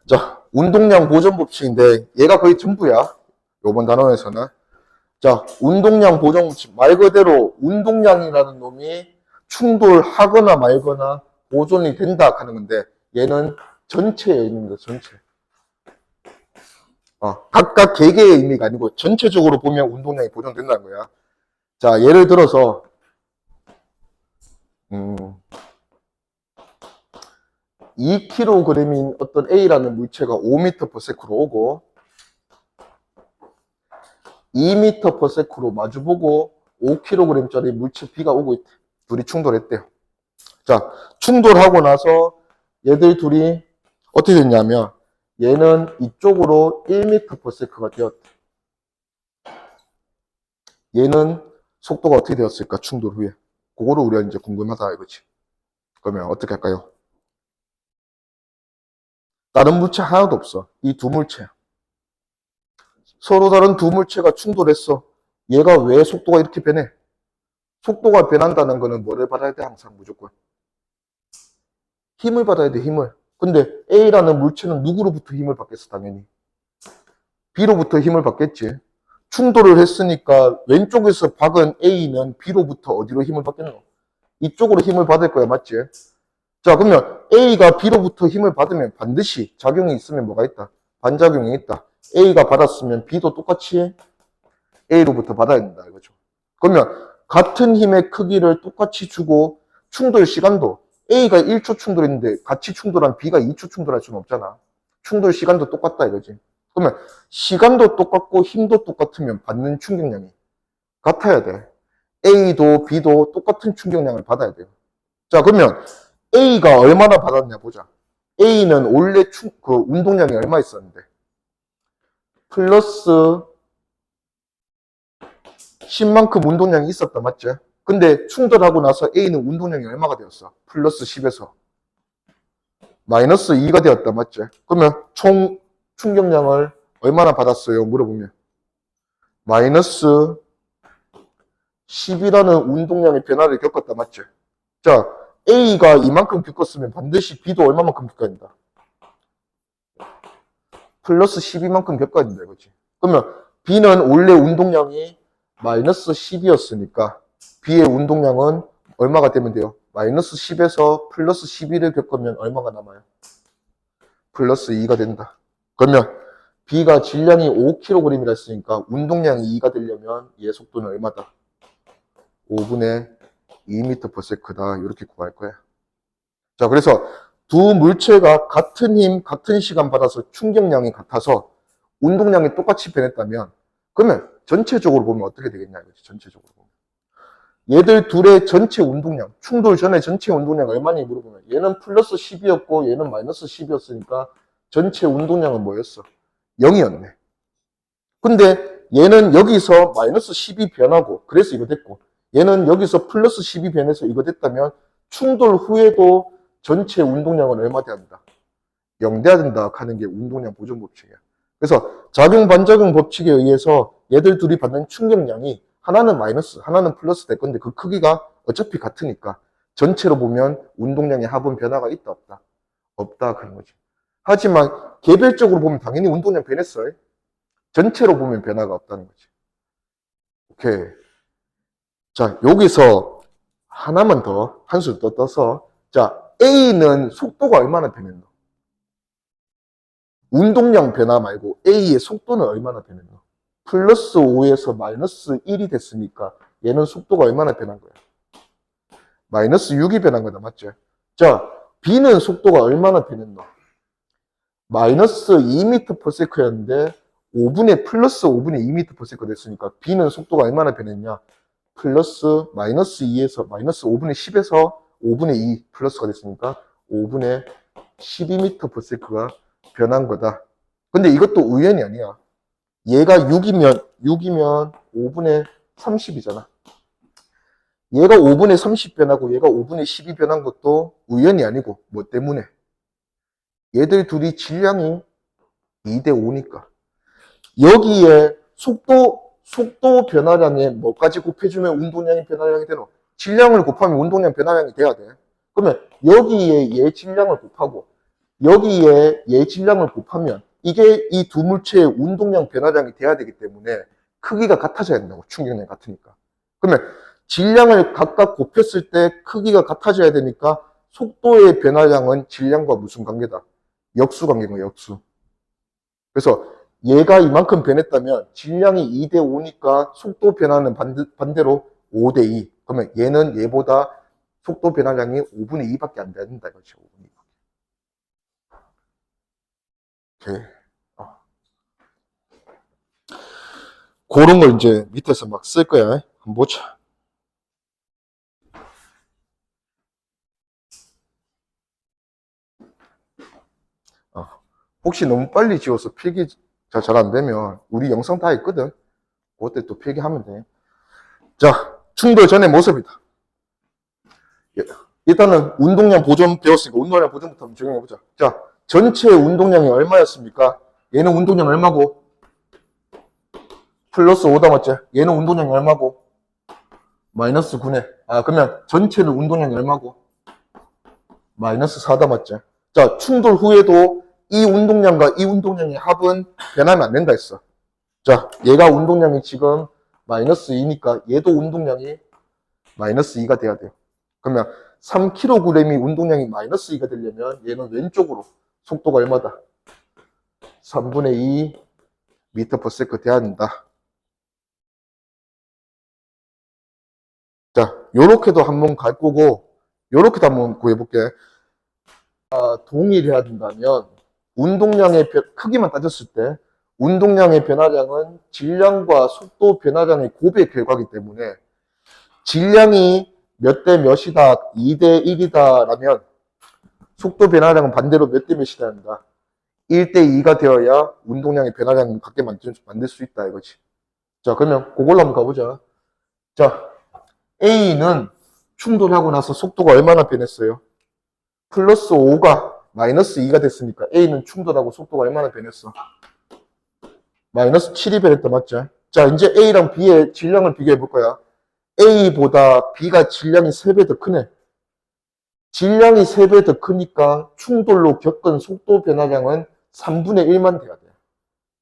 자, 운동량 보존 법칙인데 얘가 거의 전부야. 요번 단원에서는. 자, 운동량 보존 법칙. 말 그대로 운동량이라는 놈이 충돌하거나 말거나 보존이 된다 하는 건데 얘는 전체의 의미입니다. 전체. 각각 개개의 의미가 아니고 전체적으로 보면 운동량이 보존된다는 거야. 자, 예를 들어서 2kg인 어떤 A라는 물체가 5m/s로 오고 2m/s로 마주보고 5kg짜리 물체 B가 오고 있대. 둘이 충돌했대요. 자, 충돌하고 나서 얘들 둘이 어떻게 됐냐면 얘는 이쪽으로 1m/s가 되었대. 얘는 속도가 어떻게 되었을까? 충돌 후에. 그거를 우리가 이제 궁금하다 이거지. 그러면 어떻게 할까요? 다른 물체 하나도 없어. 이 두 물체. 서로 다른 두 물체가 충돌했어. 얘가 왜 속도가 이렇게 변해? 속도가 변한다는 거는 뭐를 받아야 돼? 항상 무조건. 힘을 받아야 돼, 힘을. 근데 A라는 물체는 누구로부터 힘을 받겠어, 당연히? B로부터 힘을 받겠지. 충돌을 했으니까 왼쪽에서 박은 A는 B로부터 어디로 힘을 받겠노? 이쪽으로 힘을 받을 거야, 맞지? 자, 그러면 A가 B로부터 힘을 받으면 반드시 작용이 있으면 뭐가 있다? 반작용이 있다. A가 받았으면 B도 똑같이 A로부터 받아야 된다 이거죠. 그러면 같은 힘의 크기를 똑같이 주고 충돌 시간도 A가 1초 충돌했는데 같이 충돌한 B가 2초 충돌할 수는 없잖아. 충돌 시간도 똑같다 이거지. 그러면 시간도 똑같고 힘도 똑같으면 받는 충격량이 같아야 돼. A도 B도 똑같은 충격량을 받아야 돼요. 자, 그러면 A가 얼마나 받았냐 보자. A는 원래 그 운동량이 얼마 있었는데 플러스 10만큼 운동량이 있었다 맞지? 근데 충돌하고 나서 A는 운동량이 얼마가 되었어? 플러스 10에서 마이너스 2가 되었다 맞지? 그러면 총 충격량을 얼마나 받았어요? 물어보면 마이너스 10이라는 운동량의 변화를 겪었다 맞지? 자, A가 이만큼 겪었으면 반드시 B도 얼마만큼 겪어야 된다? 플러스 12만큼 겪어야 된다 이거지. 그러면 B는 원래 운동량이 마이너스 10이었으니까 B의 운동량은 얼마가 되면 돼요? 마이너스 10에서 플러스 12를 겪으면 얼마가 남아요? 플러스 2가 된다. 그러면 B가 질량이 5kg이라 했으니까 운동량이 2가 되려면 얘 속도는 얼마다? 5분의 2m/s다. 이렇게 구할 거야. 자, 그래서 두 물체가 같은 힘, 같은 시간 받아서 충격량이 같아서 운동량이 똑같이 변했다면 그러면 전체적으로 보면 어떻게 되겠냐 이거지. 전체적으로 보면. 얘들 둘의 전체 운동량, 충돌 전에 전체 운동량 얼마니 물어보면 얘는 플러스 10이었고 얘는 마이너스 10이었으니까 전체 운동량은 뭐였어? 0이었네. 근데 얘는 여기서 마이너스 10이 변하고 그래서 이거 됐고 얘는 여기서 플러스 10이 변해서 이거 됐다면 충돌 후에도 전체 운동량은 얼마 돼야 된다? 0 돼야 된다 하는 게 운동량 보존 법칙이야. 그래서 작용 반작용 법칙에 의해서 얘들 둘이 받는 충격량이 하나는 마이너스, 하나는 플러스 될 건데 그 크기가 어차피 같으니까 전체로 보면 운동량의 합은 변화가 있다 없다? 없다 하는 거지. 하지만 개별적으로 보면 당연히 운동량 변했어요. 전체로 보면 변화가 없다는 거지. 오케이. 자, 여기서 하나만 더, 한 수 더 떠서, 자, A는 속도가 얼마나 변했노? 운동량 변화 말고 A의 속도는 얼마나 변했노? 플러스 5에서 마이너스 1이 됐으니까 얘는 속도가 얼마나 변한 거야? 마이너스 6이 변한 거다, 맞죠? 자, B는 속도가 얼마나 변했노? 마이너스 2m/s였는데 5분의 플러스 5분의 2m/s 됐으니까 B는 속도가 얼마나 변했냐? 플러스 마이너스 2에서 마이너스 5분의 10에서 5분의 2 플러스가 됐으니까 5분의 12m/s가 변한 거다. 근데 이것도 우연이 아니야. 얘가 6이면 5분의 30이잖아. 얘가 5분의 30 변하고 얘가 5분의 12 변한 것도 우연이 아니고 뭐 때문에? 얘들 둘이 질량이 2대 5니까. 여기에 속도 변화량에 뭐까지 곱해주면 운동량이 변화량이 되노? 질량을 곱하면 운동량 변화량이 돼야 돼. 그러면 여기에 얘 질량을 곱하고 여기에 얘 질량을 곱하면 이게 이 두 물체의 운동량 변화량이 돼야 되기 때문에 크기가 같아져야 된다고. 충격량 같으니까. 그러면 질량을 각각 곱했을 때 크기가 같아져야 되니까 속도의 변화량은 질량과 무슨 관계다? 역수 관계인 거야, 역수. 그래서 얘가 이만큼 변했다면 질량이 2대 5니까 속도 변화는 반대로 5대 2. 그러면 얘는 얘보다 속도 변화량이 5분의 2밖에 안 된다 이거죠. 5분의 2. 오케이. 그런 걸 이제 밑에서 막 쓸 거야. 한번 보자. 혹시 너무 빨리 지워서 필기 잘 안 되면 우리 영상 다 있거든. 그때 또 필기하면 돼. 자, 충돌 전의 모습이다. 일단은 운동량 보존 배웠으니까 운동량 보존부터 한번 적용해보자. 자, 전체 운동량이 얼마였습니까? 얘는 운동량 얼마고? 플러스 5다 맞지? 얘는 운동량이 얼마고? 마이너스 9네. 그러면 전체는 운동량이 얼마고? 마이너스 4다 맞지? 자, 충돌 후에도 이 운동량과 이 운동량의 합은 변하면 안 된다 했어. 자, 얘가 운동량이 지금 마이너스 2니까 얘도 운동량이 마이너스 2가 돼야 돼요. 그러면 3kg이 운동량이 마이너스 2가 되려면 얘는 왼쪽으로 속도가 얼마다? 3분의 2 미터 퍼 세컨드 돼야 된다. 자, 요렇게도 한번 갈 거고, 요렇게도 한번 구해볼게. 동일해야 된다면, 운동량의 크기만 따졌을 때, 운동량의 변화량은 질량과 속도 변화량의 곱의 결과이기 때문에, 질량이 몇 대 몇이다, 2대 1이다 라면, 속도 변화량은 반대로 몇 대 몇이다 한다. 1대 2가 되어야 운동량의 변화량을 같게 만들 수 있다 이거지. 자, 그러면 그걸로 한번 가보자. 자, A는 충돌하고 나서 속도가 얼마나 변했어요? 플러스 5가 마이너스 2가 됐으니까 A는 충돌하고 속도가 얼마나 변했어? 마이너스 7이 변했다, 맞죠? 자, 이제 A랑 B의 질량을 비교해 볼 거야. A보다 B가 질량이 3배 더 크네. 질량이 3배 더 크니까 충돌로 겪은 속도 변화량은 3분의 1만 돼야 돼.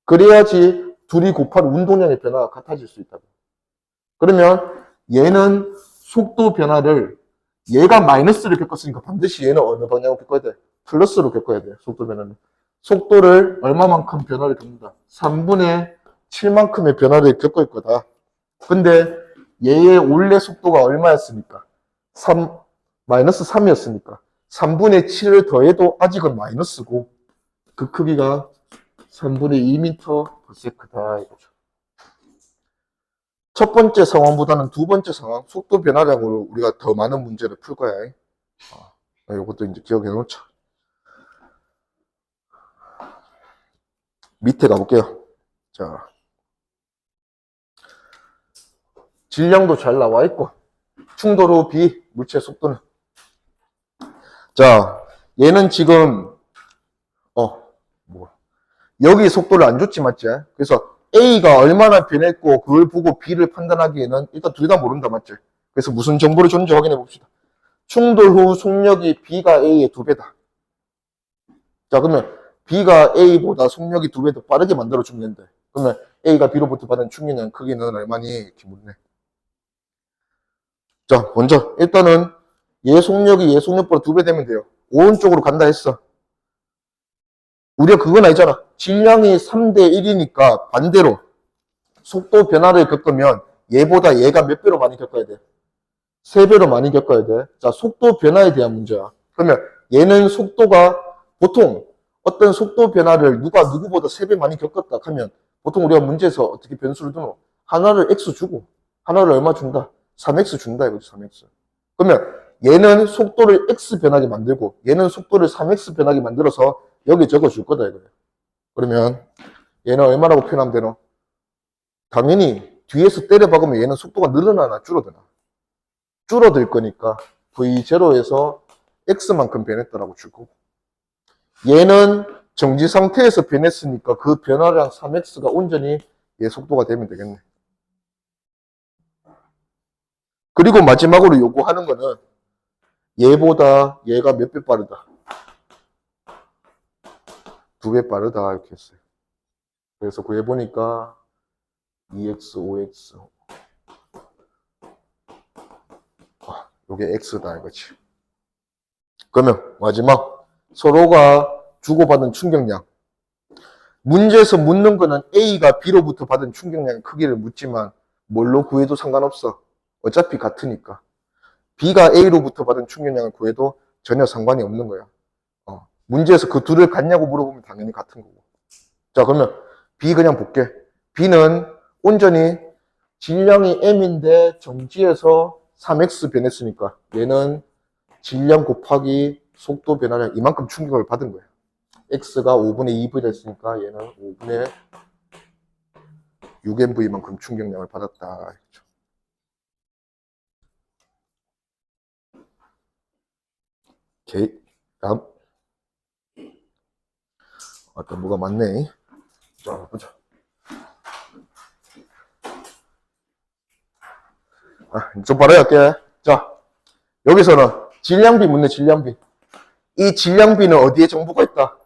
그래야지 둘이 곱한 운동량의 변화가 같아질 수 있다고. 그러면 얘는 속도 변화를, 얘가 마이너스를 겪었으니까 반드시 얘는 어느 방향으로 겪어야 돼? 플러스로 겪어야 돼, 속도 변화는. 속도를 얼마만큼 변화를 겪는다? 3분의 7만큼의 변화를 겪을 거다. 근데 얘의 원래 속도가 얼마였습니까? 마이너스 3이었으니까 3분의 7을 더해도 아직은 마이너스고 그 크기가 3분의 2m per second다 이거죠. 첫 번째 상황보다는 두 번째 상황, 속도 변화량으로 우리가 더 많은 문제를 풀 거야. 이것도 이제 기억해 놓자. 밑에 가볼게요. 자, 질량도 잘 나와 있고, 충돌 후 B, 물체의 속도는. 자, 얘는 지금, 여기 속도를 안 줬지, 맞지? 그래서 A가 얼마나 변했고, 그걸 보고 B를 판단하기에는 일단 둘 다 모른다, 맞지? 그래서 무슨 정보를 줬는지 확인해 봅시다. 충돌 후 속력이 B가 A의 2배다. 자, 그러면 B가 A보다 속력이 2배 더 빠르게 만들어주면 된대. 그러면 A가 B로부터 받은 충격량 크기는 얼마니? 이렇게 묻네. 자, 먼저 일단은 얘 속력이 얘 속력보다 2배 되면 돼요. 오른쪽으로 간다 했어. 우리가 그건 알잖아. 질량이 3대 1이니까 반대로 속도 변화를 겪으면 얘보다 얘가 몇 배로 많이 겪어야 돼? 3배로 많이 겪어야 돼. 자, 속도 변화에 대한 문제야. 그러면 얘는 속도가 보통 어떤 속도 변화를 누가 누구보다 3배 많이 겪었다 하면 보통 우리가 문제에서 어떻게 변수를 두노? 하나를 x 주고 하나를 얼마 준다? 3x 준다 이거지, 3x. 그러면 얘는 속도를 x 변하게 만들고 얘는 속도를 3x 변하게 만들어서 여기 적어 줄 거다 이거예요. 그러면 얘는 얼마라고 표현하면 되노? 당연히 뒤에서 때려 박으면 얘는 속도가 늘어나나 줄어드나? 줄어들 거니까 v0에서 x만큼 변했다라고 줄 거고, 얘는 정지 상태에서 변했으니까 그 변화량 3x가 온전히 얘 속도가 되면 되겠네. 그리고 마지막으로 요구하는 거는 얘보다 얘가 몇 배 빠르다? 2배 빠르다 이렇게 했어요. 그래서 구해보니까 2x, 5x 요게 x다 이거지. 그러면 마지막 서로가 주고받은 충격량. 문제에서 묻는 거는 A가 B로부터 받은 충격량의 크기를 묻지만 뭘로 구해도 상관없어. 어차피 같으니까. B가 A로부터 받은 충격량을 구해도 전혀 상관이 없는 거야. 문제에서 그 둘을 같냐고 물어보면 당연히 같은 거고. 자, 그러면 B 그냥 볼게. B는 온전히 질량이 M인데 정지에서 3x 변했으니까 얘는 질량 곱하기 속도 변화량 이만큼 충격을 받은 거야. x가 5분의 2v 됐으니까 얘는 5분의 6mv만큼 충격량을 받았다. 오케이. 다음. 아까 뭐가 많네. 자, 보자. 좀 바로 할게. 자, 여기서는 질량비 묻네, 질량비. 이 질량비는 어디에 정보가 있다?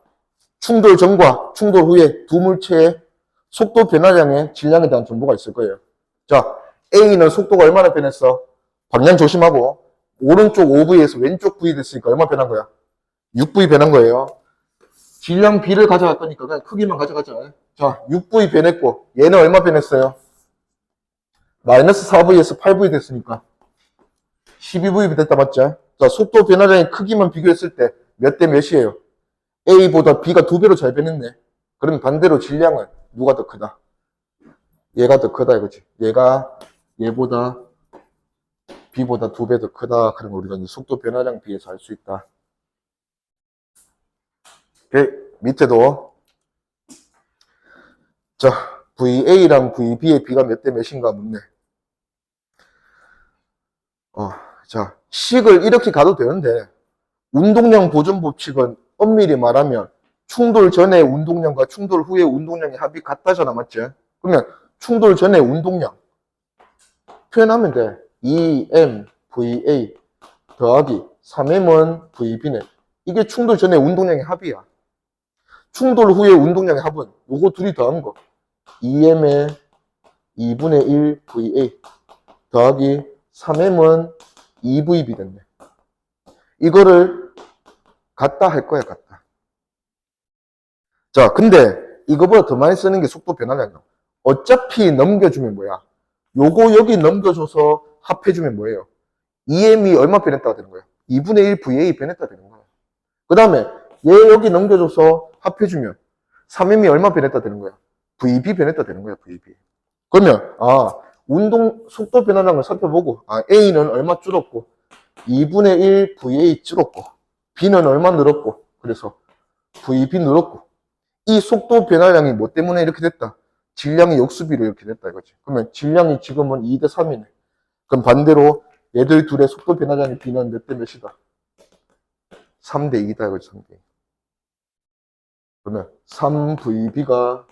충돌 전과 충돌 후에 두 물체의 속도 변화량의 질량에 대한 정보가 있을 거예요. 자, A는 속도가 얼마나 변했어? 방향 조심하고 오른쪽 5V에서 왼쪽 V 됐으니까 얼마 변한 거야? 6V 변한 거예요. 질량 B를 가져갈 거니까 그냥 크기만 가져가자. 자, 6V 변했고, 얘는 얼마 변했어요? 마이너스 4V에서 8V 됐으니까 12V 됐다, 맞죠? 자, 속도 변화량의 크기만 비교했을 때 몇 대 몇이에요? A보다 B가 2배로 잘 변했네. 그럼 반대로 질량은 누가 더 크다? 얘가 더 크다 이거지. 얘보다 B보다 2배 더 크다. 그럼 우리가 이제 속도 변화량 비해서 알 수 있다. 오케이. 밑에도 자, VA랑 VB의 B가 몇 대 몇인가 묻네. 자, 식을 이렇게 가도 되는데 운동량 보존 법칙은 엄밀히 말하면 충돌 전의 운동량과 충돌 후의 운동량의 합이 같다잖아, 맞지? 그러면 충돌 전의 운동량 표현하면 돼. 2M VA 더하기 3M은 VB네. 이게 충돌 전의 운동량의 합이야. 충돌 후의 운동량의 합은 요거 둘이 더한 거. 2M의 2분의 1 VA 더하기 3M은 2VB 됐네. 이거를 같다 할 거야, 같다. 자, 근데 이거보다 더 많이 쓰는 게 속도 변화량이야. 어차피 넘겨주면 뭐야? 요거 여기 넘겨줘서 합해주면 뭐예요? 2M이 얼마 변했다가 되는 거야? 2분의 1 VA 변했다 되는 거야. 그 다음에 얘 여기 넘겨줘서 합해주면 3M이 얼마 변했다 되는 거야? VB 변했다 되는 거야, VB. 그러면 운동 속도 변화량을 살펴보고 A는 얼마 줄었고 2분의 1 VA 줄었고 B는 얼마 늘었고 그래서 VB 늘었고 이 속도 변화량이 뭐 때문에 이렇게 됐다? 질량이 역수비로 이렇게 됐다 이거지. 그러면 질량이 지금은 2대 3이네. 그럼 반대로 얘들 둘의 속도 변화량이 B는 몇 대 몇이다? 3대 2다 이거지. 3대 2. 그러면 3VB가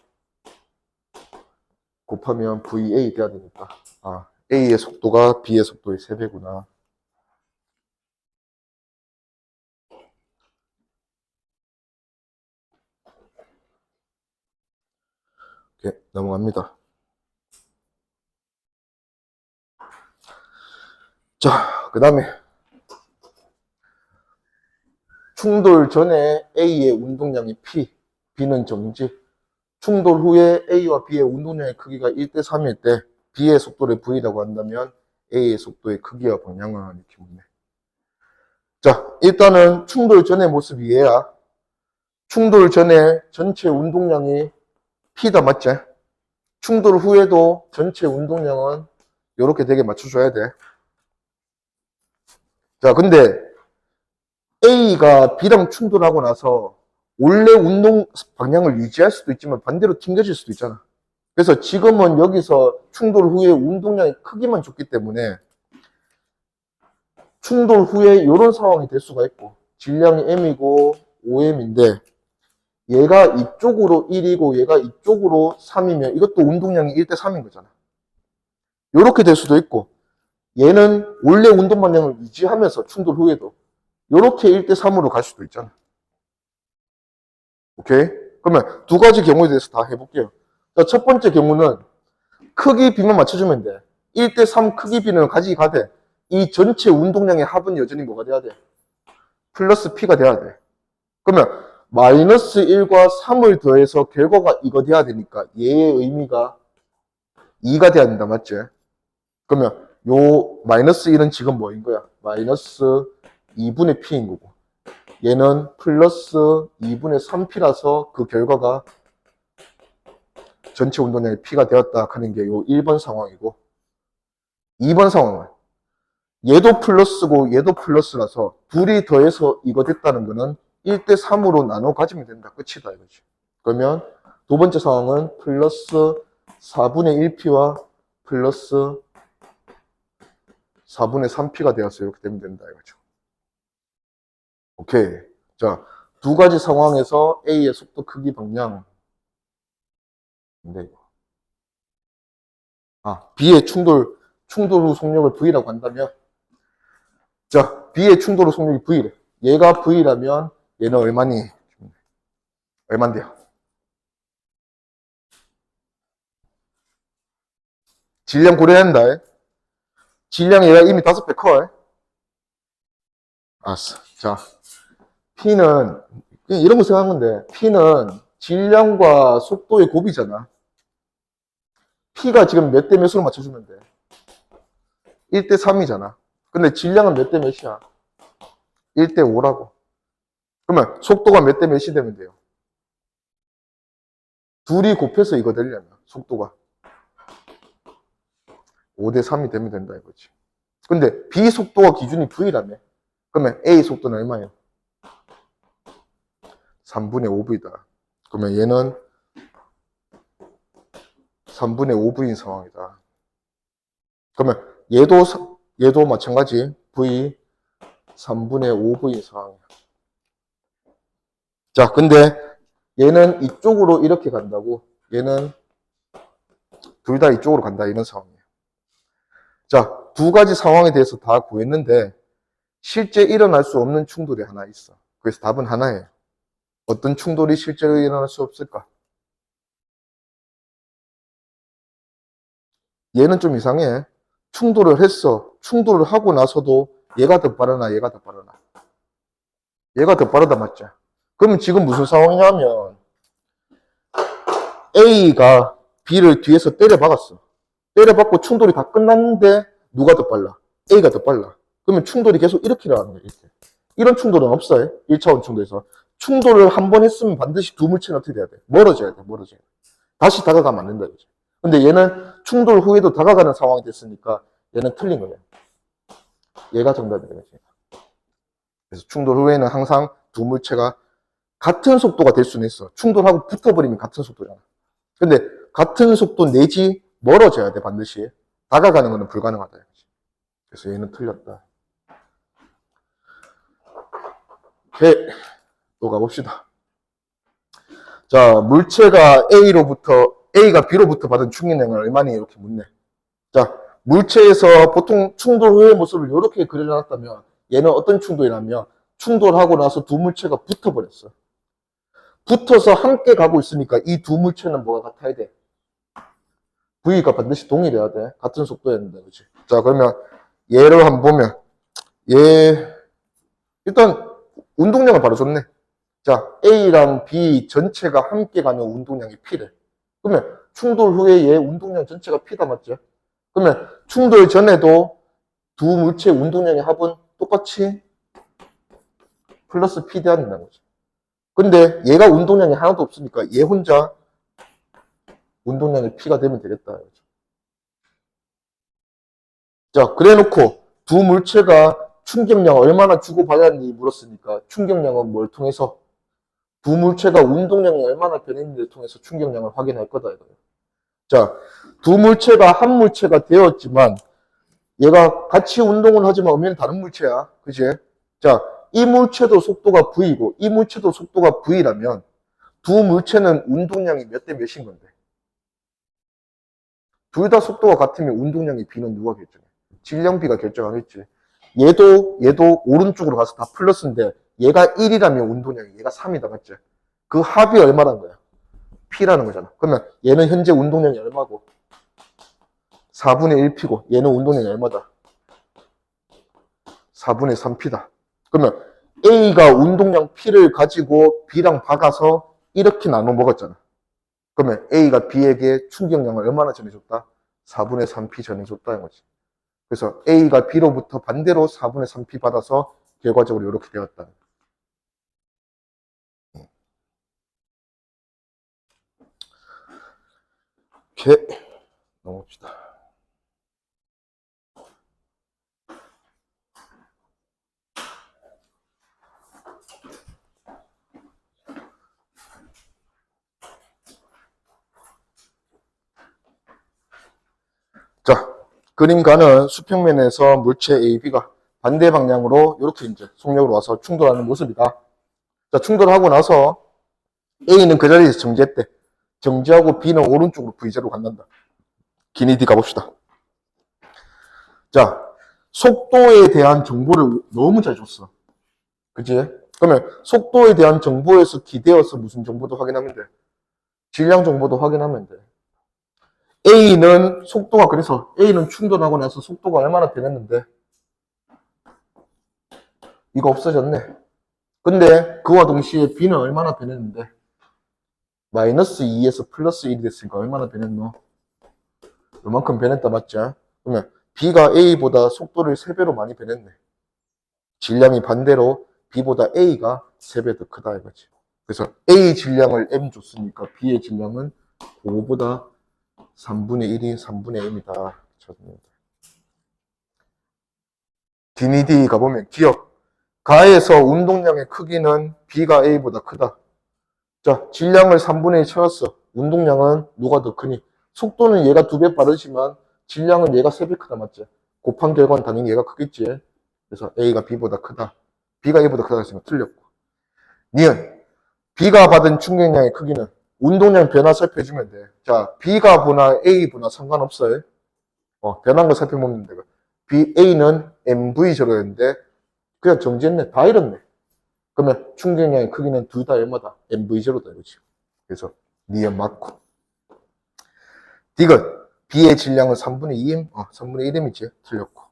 곱하면 VA 돼야 되니까 A의 속도가 B의 속도의 3배구나. 오케이, 넘어갑니다. 자, 그 다음에 충돌 전에 A의 운동량이 P, B는 정지. 충돌 후에 A와 B의 운동량의 크기가 1대 3일 때 B의 속도를 V라고 한다면 A의 속도의 크기와 방향은 이렇게 묻네. 자, 일단은 충돌 전의 모습이 얘야. 충돌 전에 전체 운동량이 P다, 맞지? 충돌 후에도 전체 운동량은 이렇게 되게 맞춰줘야 돼. 자, 근데 A가 B랑 충돌하고 나서 원래 운동 방향을 유지할 수도 있지만 반대로 튕겨질 수도 있잖아. 그래서 지금은 여기서 충돌 후에 운동량의 크기만 줬기 때문에 충돌 후에 이런 상황이 될 수가 있고 질량이 M이고 5M인데 얘가 이쪽으로 1이고 얘가 이쪽으로 3이면 이것도 운동량이 1대 3인 거잖아. 이렇게 될 수도 있고 얘는 원래 운동 방향을 유지하면서 충돌 후에도 이렇게 1대 3으로 갈 수도 있잖아. 오케이? 그러면 두 가지 경우에 대해서 다 해볼게요. 자, 첫 번째 경우는 크기 B만 맞춰주면 돼. 1대 3 크기 B는 가져가되 이 전체 운동량의 합은 여전히 뭐가 돼야 돼? 플러스 P가 돼야 돼. 그러면 마이너스 1과 3을 더해서 결과가 이거 돼야 되니까 얘의 의미가 2가 돼야 된다, 맞지? 그러면 요 마이너스 1은 지금 뭐인 거야? 마이너스 2분의 P인 거고 얘는 플러스 2분의 3P라서 그 결과가 전체 운동량의 P가 되었다 하는 게 요 1번 상황이고 2번 상황은 얘도 플러스고 얘도 플러스라서 둘이 더해서 이거 됐다는 거는 1대 3으로 나눠 가지면 된다. 끝이다 이거지. 그러면 두 번째 상황은 플러스 4분의 1P와 플러스 4분의 3P가 되어서 이렇게 되면 된다 이거죠. 오케이. 자, 두 가지 상황에서 A의 속도 크기 방향. 근데 B의 충돌 후 속력을 V라고 한다면 자, B의 충돌 후 속력이 V래. 얘가 V라면 얘는 얼마니? 얼만데요? 질량 고려한다. 질량 얘가 이미 5배 커. 알았어. 자, P는 그냥 이런 거 생각하는 건데, P는 질량과 속도의 곱이잖아. P가 지금 몇 대 몇으로 맞춰주면 돼? 1대 3이잖아. 근데 질량은 몇 대 몇이야? 1대 5라고. 그러면 속도가 몇 대 몇이 되면 돼요? 둘이 곱해서 이거 되려면 속도가 5대 3이 되면 된다 이거지. 근데 B 속도가 기준이 V라며. 그러면 A 속도는 얼마예요? 3분의 5V다. 그러면 얘는 3분의 5V인 상황이다. 그러면 얘도 마찬가지 V 3분의 5V인 상황이야. 자, 근데 얘는 이쪽으로 이렇게 간다고. 얘는 둘 다 이쪽으로 간다 이런 상황이에요. 자, 두 가지 상황에 대해서 다 구했는데 실제 일어날 수 없는 충돌이 하나 있어. 그래서 답은 하나예요. 어떤 충돌이 실제로 일어날 수 없을까? 얘는 좀 이상해. 충돌을 했어. 충돌을 하고 나서도 얘가 더 빠르나 얘가 더 빠르나? 얘가 더 빠르다 맞죠? 그러면 지금 무슨 상황이냐면 A가 B를 뒤에서 때려박았어. 때려박고 충돌이 다 끝났는데 누가 더 빨라? A가 더 빨라. 그러면 충돌이 계속 이렇게 일어나는 거야. 이렇게. 이런 충돌은 없어요. 1차원 충돌에서. 충돌을 한 번 했으면 반드시 두 물체는 어떻게 돼야 돼? 멀어져야 돼. 멀어져야 돼. 다시 다가가면 안 된다. 이거지. 근데 얘는 충돌 후에도 다가가는 상황이 됐으니까 얘는 틀린 거예요. 얘가 정답이에요. 그래서 충돌 후에는 항상 두 물체가 같은 속도가 될 수는 있어. 충돌하고 붙어버리면 같은 속도잖아. 근데 같은 속도 내지 멀어져야 돼, 반드시. 다가가는 것은 불가능하다. 그래서 얘는 틀렸다. 오케이. 또 가봅시다. 자, 물체가 A가 B로부터 받은 충격량을 얼마니? 이렇게 묻네. 자, 물체에서 보통 충돌 후의 모습을 이렇게 그려놨다면 얘는 어떤 충돌이냐면 충돌하고 나서 두 물체가 붙어버렸어. 붙어서 함께 가고 있으니까 이 두 물체는 뭐가 같아야 돼? V가 반드시 동일해야 돼. 같은 속도였는데, 그렇지? 자, 그러면 얘를 한번 보면 일단 운동량을 바로 줬네. 자, A랑 B 전체가 함께 가는 운동량이 P래. 그러면 충돌 후에 얘 운동량 전체가 P다 맞죠? 그러면 충돌 전에도 두 물체의 운동량의 합은 똑같이 플러스 P 돼야 된다는 거죠. 근데 얘가 운동량이 하나도 없으니까 얘 혼자 운동량이 P가 되면 되겠다. 자, 그래 놓고 두 물체가 충격량 얼마나 주고받았니 물었으니까 충격량은 뭘 통해서? 두 물체가 운동량이 얼마나 변했는지를 통해서 충격량을 확인할 거다. 이거예요. 자, 두 물체가 한 물체가 되었지만 얘가 같이 운동을 하지만 엄연히 다른 물체야. 그지? 자, 이 물체도 속도가 V고 이 물체도 속도가 V라면 두 물체는 운동량이 몇 대 몇인 건데? 둘 다 속도가 같으면 운동량이 B는 누가 결정해? 질량 B가 결정하겠지. 얘도 오른쪽으로 가서 다 플러스인데 얘가 1이라면 운동량이 얘가 3이다 맞지? 그 합이 얼마란 거야? P라는 거잖아. 그러면 얘는 현재 운동량이 얼마고? 4분의 1P고 얘는 운동량이 얼마다? 4분의 3P다. 그러면 A가 운동량 P를 가지고 B랑 박아서 이렇게 나눠 먹었잖아. 그러면 A가 B에게 충격량을 얼마나 전해줬다? 4분의 3P 전해줬다는 거지. 그래서 A가 B로부터 반대로 4분의 3P 받아서 결과적으로 이렇게 되었다. 이렇게 넘어갑시다. 자, 그림가는 수평면에서 물체 A, B가 반대 방향으로 이렇게 이제 속력으로 와서 충돌하는 모습이다. 자, 충돌하고 나서 A는 그 자리에서 정지했대. 정지하고 B는 오른쪽으로 V자로 간단다. 기니디 가봅시다. 자, 속도에 대한 정보를 너무 잘 줬어. 그치? 그러면 속도에 대한 정보에서 기대어서 무슨 정보도 확인하면 돼? 질량 정보도 확인하면 돼. A는 속도가 그래서 A는 충돌하고 나서 속도가 얼마나 변했는데 이거 없어졌네. 근데 그와 동시에 B는 얼마나 변했는데? 마이너스 2에서 플러스 1이 됐으니까 얼마나 변했노? 요만큼 변했다, 맞죠? 그러면 B가 A보다 속도를 3배로 많이 변했네. 질량이 반대로 B보다 A가 3배 더 크다 이거지. 그래서 A 질량을 M 줬으니까 B의 질량은 5보다 3분의 1이 3분의 M이다. DND 가보면 기억. 가에서 운동량의 크기는 B가 A보다 크다. 자, 질량을 3분의 1 채웠어. 운동량은 누가 더 크니? 속도는 얘가 2배 빠르지만 질량은 얘가 3배 크다, 맞지? 곱한 결과는 당연히 얘가 크겠지. 그래서 A가 B보다 크다. B가 A보다 크다 했으니까 틀렸고. 니은 B가 받은 충격량의 크기는 운동량 변화 살펴주면 돼. 자, B가 보나 A 보나 상관없어요. 변한 거 살펴보면 돼. A는 MV제로 했는데 그냥 정지했네. 다 잃었네. 그러면 충격량의 크기는 둘 다 얼마다? MV제로다 이거지. 그래서 니은 맞고. 디귿 B의 질량은 3분의 2M? 3분의 1M이지. 틀렸고.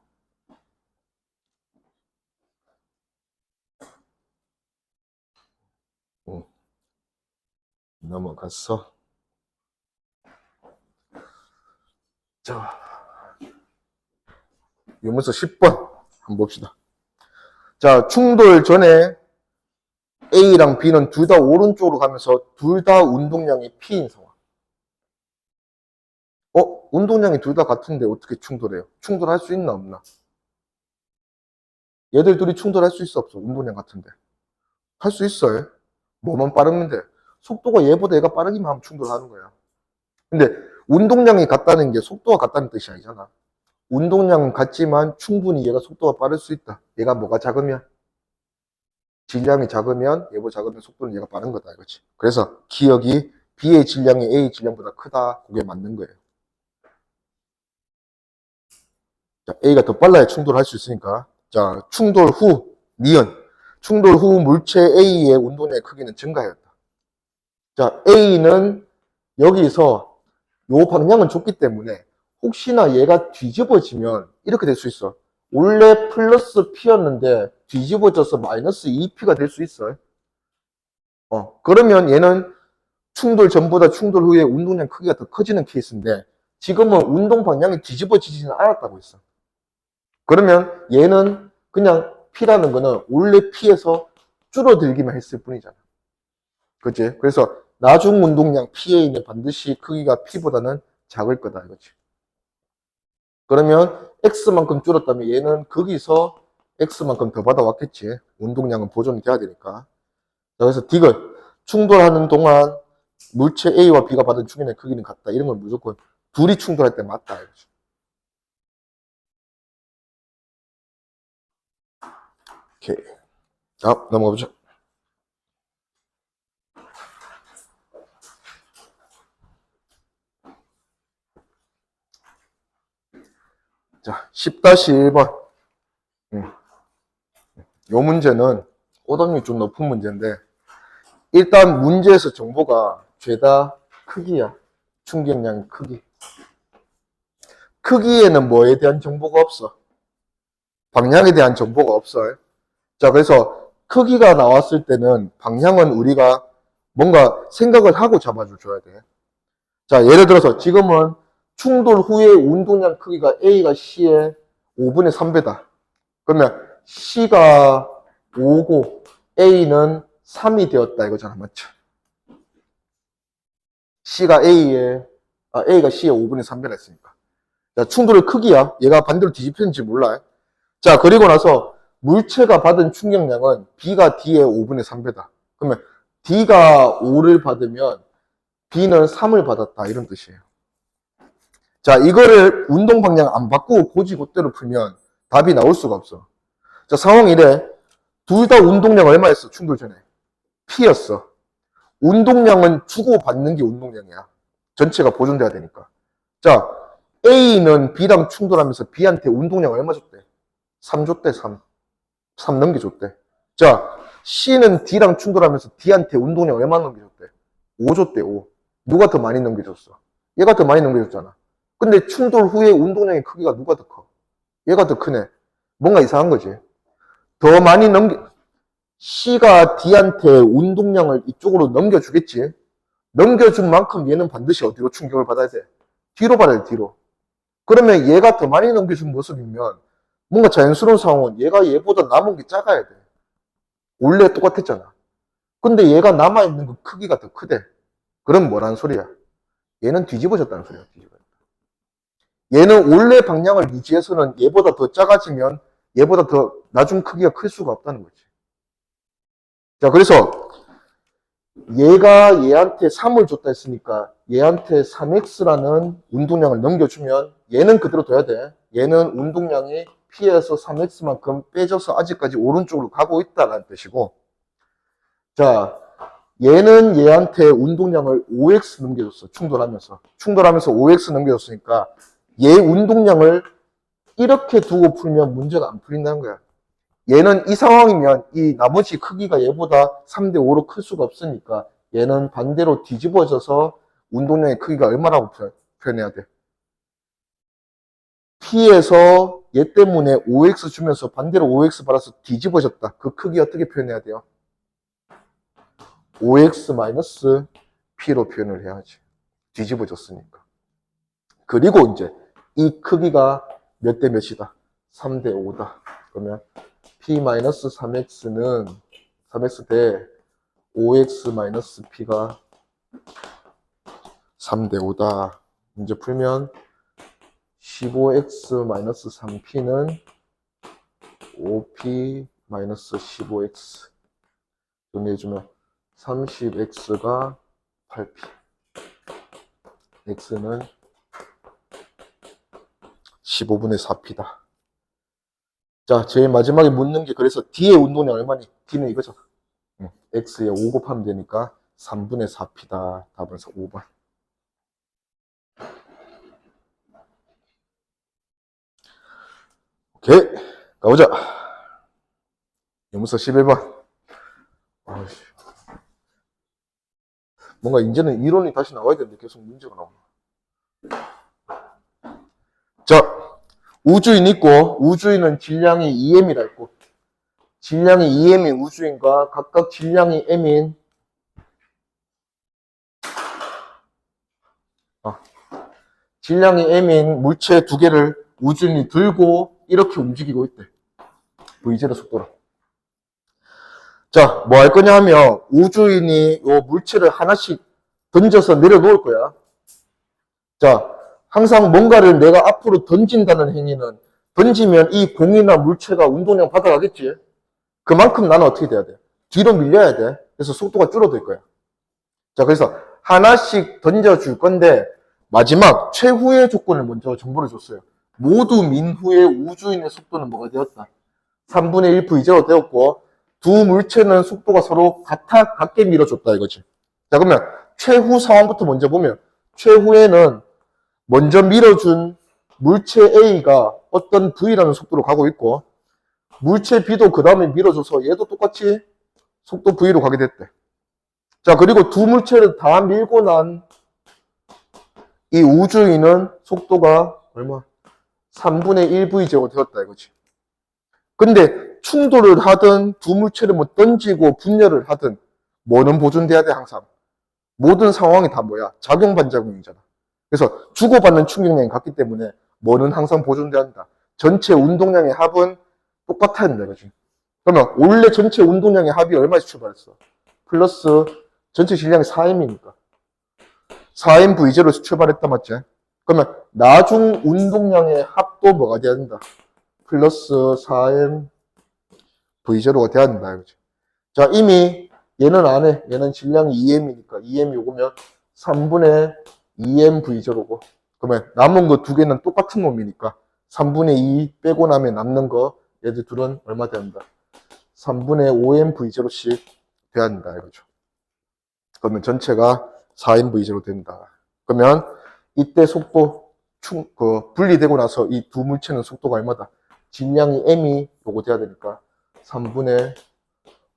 넘어갔어. 자, 유문서 10번 한번 봅시다. 자, 충돌 전에 A랑 B는 둘 다 오른쪽으로 가면서 둘 다 운동량이 P인 상황. 운동량이 둘 다 같은데 어떻게 충돌해요? 충돌할 수 있나 없나? 얘들 둘이 충돌할 수 있어 없어? 운동량 같은데. 할 수 있어요. 뭐만 빠르면 돼. 속도가 얘보다 얘가 빠르기만 하면 충돌하는 거야. 근데 운동량이 같다는 게 속도가 같다는 뜻이 아니잖아. 운동량은 같지만 충분히 얘가 속도가 빠를 수 있다. 얘가 뭐가 작으면? 질량이 작으면 얘보다 작으면 속도는 얘가 빠른 거다 이거지. 그래서 기억이 B의 질량이 A 질량보다 크다. 그게 맞는 거예요. 자, A가 더 빨라야 충돌할 수 있으니까. 자, 충돌 후 니은 충돌 후 물체 A의 운동량의 크기는 증가하였다. 자, A는 여기서 요 방향은 줬기 때문에 혹시나 얘가 뒤집어지면 이렇게 될 수 있어. 원래 플러스 P였는데 뒤집어져서 마이너스 2P가 될 수 있어요. 그러면 얘는 충돌 전보다 충돌 후에 운동량 크기가 더 커지는 케이스인데 지금은 운동 방향이 뒤집어지지는 않았다고 했어. 그러면 얘는 그냥 P라는 거는 원래 P에서 줄어들기만 했을 뿐이잖아. 그치? 그래서 나중 운동량 P에는 반드시 크기가 P보다는 작을 거다 이거지. 그러면 X만큼 줄었다면 얘는 거기서 X만큼 더 받아왔겠지. 운동량은 보존이 돼야 되니까. 그래서 디귿 충돌하는 동안 물체 A와 B가 받은 충격의 크기는 같다. 이런 건 무조건 둘이 충돌할 때 맞다 이거지. 오케이. 넘어가 보죠. 자, 10-1번. 요 문제는 오답률이 좀 높은 문제인데, 일단 문제에서 정보가 죄다 크기야. 충격량 크기. 크기에는 뭐에 대한 정보가 없어? 방향에 대한 정보가 없어요. 자, 그래서 크기가 나왔을 때는 방향은 우리가 뭔가 생각을 하고 잡아줘야 돼. 자, 예를 들어서 지금은 충돌 후에 운동량 크기가 A가 C의 5분의 3배다. 그러면 C가 5고 A는 3이 되었다 이거잖아, 맞죠? A가 C의 5분의 3배라 했으니까. 자, 충돌의 크기야. 얘가 반대로 뒤집혔는지 몰라. 자, 그리고 나서 물체가 받은 충격량은 B가 D의 5분의 3배다. 그러면 D가 5를 받으면 B는 3을 받았다. 이런 뜻이에요. 자, 이거를 운동 방향 안 바꾸고 고지고대로 풀면 답이 나올 수가 없어. 자, 상황 이래. 둘 다 운동량 얼마였어? 충돌 전에. P였어. 운동량은 주고받는 게 운동량이야. 전체가 보존돼야 되니까. 자, A는 B랑 충돌하면서 B한테 운동량 얼마 줬대? 3 줬대, 3. 3 넘겨줬대. 자, C는 D랑 충돌하면서 D한테 운동량 얼마 넘겨줬대? 5 줬대, 5. 누가 더 많이 넘겨줬어? 얘가 더 많이 넘겨줬잖아. 근데 충돌 후에 운동량의 크기가 누가 더 커? 얘가 더 크네. 뭔가 이상한 거지. 더 많이 C가 D한테 운동량을 이쪽으로 넘겨주겠지. 넘겨준 만큼 얘는 반드시 어디로 충격을 받아야 돼? 뒤로 받아야 돼, 뒤로. 그러면 얘가 더 많이 넘겨준 모습이면 뭔가 자연스러운 상황은 얘가 얘보다 남은 게 작아야 돼. 원래 똑같았잖아. 근데 얘가 남아있는 그 크기가 더 크대. 그럼 뭐라는 소리야? 얘는 뒤집어졌다는 소리야. 뒤집어졌다. 얘는 원래 방향을 유지해서는 얘보다 더 작아지면 얘보다 더 나중 크기가 클 수가 없다는 거지. 자, 그래서 얘가 얘한테 3을 줬다 했으니까 얘한테 3x라는 운동량을 넘겨주면 얘는 그대로 둬야 돼. 얘는 운동량이 P에서 3x만큼 빼져서 아직까지 오른쪽으로 가고 있다는 뜻이고, 자, 얘는 얘한테 운동량을 5x 넘겨줬어. 충돌하면서. 충돌하면서 5x 넘겨줬으니까 얘 운동량을 이렇게 두고 풀면 문제가 안 풀린다는 거야. 얘는 이 상황이면 이 나머지 크기가 얘보다 3대 5로 클 수가 없으니까 얘는 반대로 뒤집어져서 운동량의 크기가 얼마라고 표현해야 돼? P에서 얘 때문에 5x 주면서 반대로 5x 받아서 뒤집어졌다. 그 크기 어떻게 표현해야 돼요? 5x P로 표현을 해야지. 뒤집어졌으니까. 그리고 이제 이 크기가 몇 대 몇이다? 3대 5다. 그러면 P-3x는 3x 대 5x-P가 3대 5다. 문제 풀면 15x-3p는 5p-15x 정리해주면 30x가 8p x는 15분의 4p다. 자, 제일 마지막에 묻는 게 그래서 D의 운동량 얼마니? D는 이거잖아. X에 5 곱하면 되니까 3분의 4P다. 답은 5번. 오케이. 가보자. 영문서 11번. 아이씨. 뭔가 이제는 이론이 다시 나와야 되는데 계속 문제가 나오네. 자, 우주인 있고, 우주인은 질량이 2m이라 했고, 질량이 2m인 우주인과 각각 질량이 m인 질량이 m인 물체 두 개를 우주인이 들고 이렇게 움직이고 있대. V제로 속도로. 자, 뭐 할 거냐 하면 우주인이 요 물체를 하나씩 던져서 내려놓을 거야. 자, 항상 뭔가를 내가 앞으로 던진다는 행위는 던지면 이 공이나 물체가 운동량 받아가겠지. 그만큼 나는 어떻게 돼야 돼? 뒤로 밀려야 돼. 그래서 속도가 줄어들 거야. 자, 그래서 하나씩 던져줄 건데 마지막 최후의 조건을 먼저 정보를 줬어요. 모두 민 후에 우주인의 속도는 뭐가 되었다? 3분의 1 V제로 되었고 두 물체는 속도가 서로 같게 밀어줬다 이거지. 자, 그러면 최후 상황부터 먼저 보면 최후에는 먼저 밀어준 물체 A가 어떤 V라는 속도로 가고 있고 물체 B도 그 다음에 밀어줘서 얘도 똑같이 속도 V로 가게 됐대. 자, 그리고 두 물체를 다 밀고 난 이 우주인은 속도가 얼마? 3분의 1V제곱 되었다 이거지. 근데 충돌을 하든 두 물체를 뭐 던지고 분열을 하든 뭐는 보존돼야 돼 항상. 모든 상황이 다 뭐야? 작용 반작용이잖아. 그래서 주고받는 충격량이 같기 때문에 뭐는 항상 보존돼야 한다. 전체 운동량의 합은 똑같아야 된다 이거지. 그러면 원래 전체 운동량의 합이 얼마씩 출발했어? 플러스 전체 질량이 4m이니까 4m V제로 출발했다 맞지? 그러면 나중 운동량의 합도 뭐가 돼야 된다? 플러스 4m V제로가 돼야 된다 이거지. 자, 이미 얘는 안 해. 얘는 질량이 2m이니까 2m 요거면 3분의 2m V제로고 그러면 남은 거 두 개는 똑같은 놈이니까 3분의 2 빼고 나면 남는 거 얘들 둘은 얼마 돼야 한다? 3분의 5m V제로씩 돼야 한다 이거죠. 그러면 전체가 4m V제로 된다. 그러면 이때 속도 분리되고 나서 이 두 물체는 속도가 얼마다? 질량이 m이 요거 돼야 되니까 3분의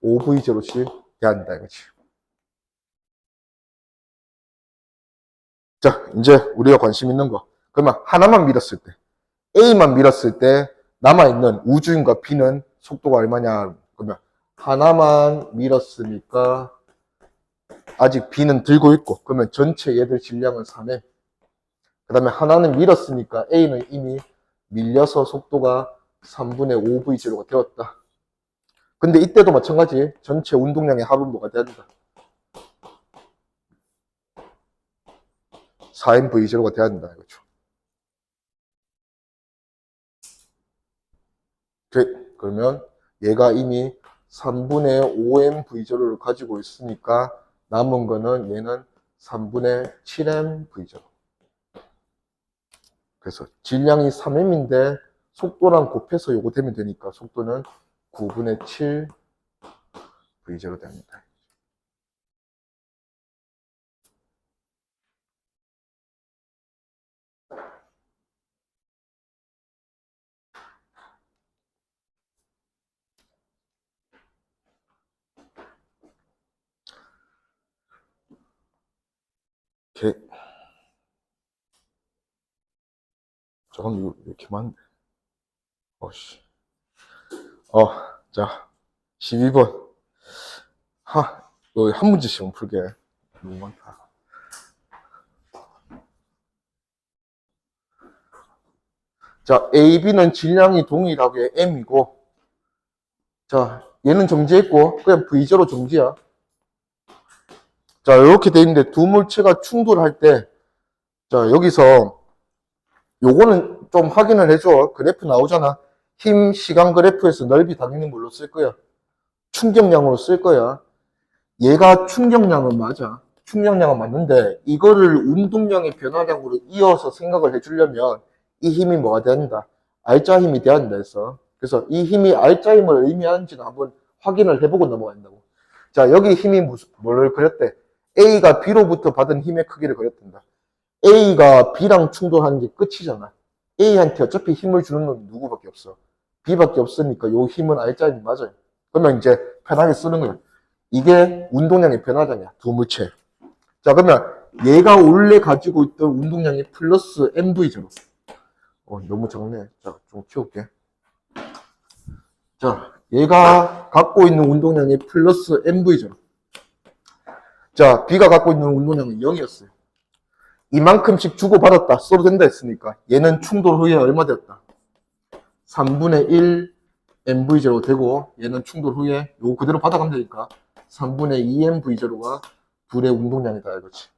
5V제로씩 돼야 한다 이거지. 자, 이제 우리가 관심 있는 거. 그러면 하나만 밀었을 때, A만 밀었을 때 남아있는 우주인과 B는 속도가 얼마냐? 그러면 하나만 밀었으니까 아직 B는 들고 있고, 그러면 전체 얘들 질량은 3M. 그 다음에 하나는 밀었으니까 A는 이미 밀려서 속도가 3분의 5V0가 되었다. 근데 이때도 마찬가지. 전체 운동량의 합은 뭐가 돼야 된다? 4MV0가 돼야 된다. 이거죠. 그러면 얘가 이미 3분의 5MV0를 가지고 있으니까 남은 거는 얘는 3분의 7MV0. 그래서 질량이 3M인데 속도랑 곱해서 요거 되면 되니까 속도는 9분의 7V0 됩니다. 이렇게. 잠깐, 이거 왜 이렇게 많은데? 어씨. 자, 12번. 이거 한 문제씩만 풀게. 너무 많다. 자, A, B는 질량이 동일하게 M이고, 자, 얘는 정지했고, 그냥 V0 정지야. 자, 이렇게 돼 있는데 두 물체가 충돌할 때, 자, 여기서 요거는 좀 확인을 해줘. 그래프 나오잖아. 힘, 시간 그래프에서 넓이 당연히 뭘로 쓸 거야? 충격량으로 쓸 거야. 얘가 충격량은 맞아. 충격량은 맞는데 이거를 운동량의 변화량으로 이어서 생각을 해주려면 이 힘이 뭐가 돼야 된다? 알짜 힘이 돼야 된다 했어. 그래서 이 힘이 알짜 힘을 의미하는지는 한번 확인을 해보고 넘어가야 된다고. 자, 여기 힘이 뭘 그렸대? A가 B로부터 받은 힘의 크기를 그렸단다. A가 B랑 충돌하는 게 끝이잖아. A한테 어차피 힘을 주는 놈이 누구밖에 없어. B밖에 없으니까 요 힘은 알짜 힘이 맞아요. 그러면 이제 편하게 쓰는 거야. 이게 운동량의 변화량이야. 두 물체. 자, 그러면 얘가 원래 가지고 있던 운동량이 플러스 MV죠. 너무 적네. 자, 좀 키울게. 자, 얘가 갖고 있는 운동량이 플러스 MV죠. 자, B가 갖고 있는 운동량은 0이었어요. 이만큼씩 주고받았다. 써도 된다 했으니까. 얘는 충돌 후에 얼마 되었다? 3분의 1 MV0 되고, 얘는 충돌 후에 요거 그대로 받아가면 되니까 3분의 2 MV0가 둘의 운동량이다 이거지.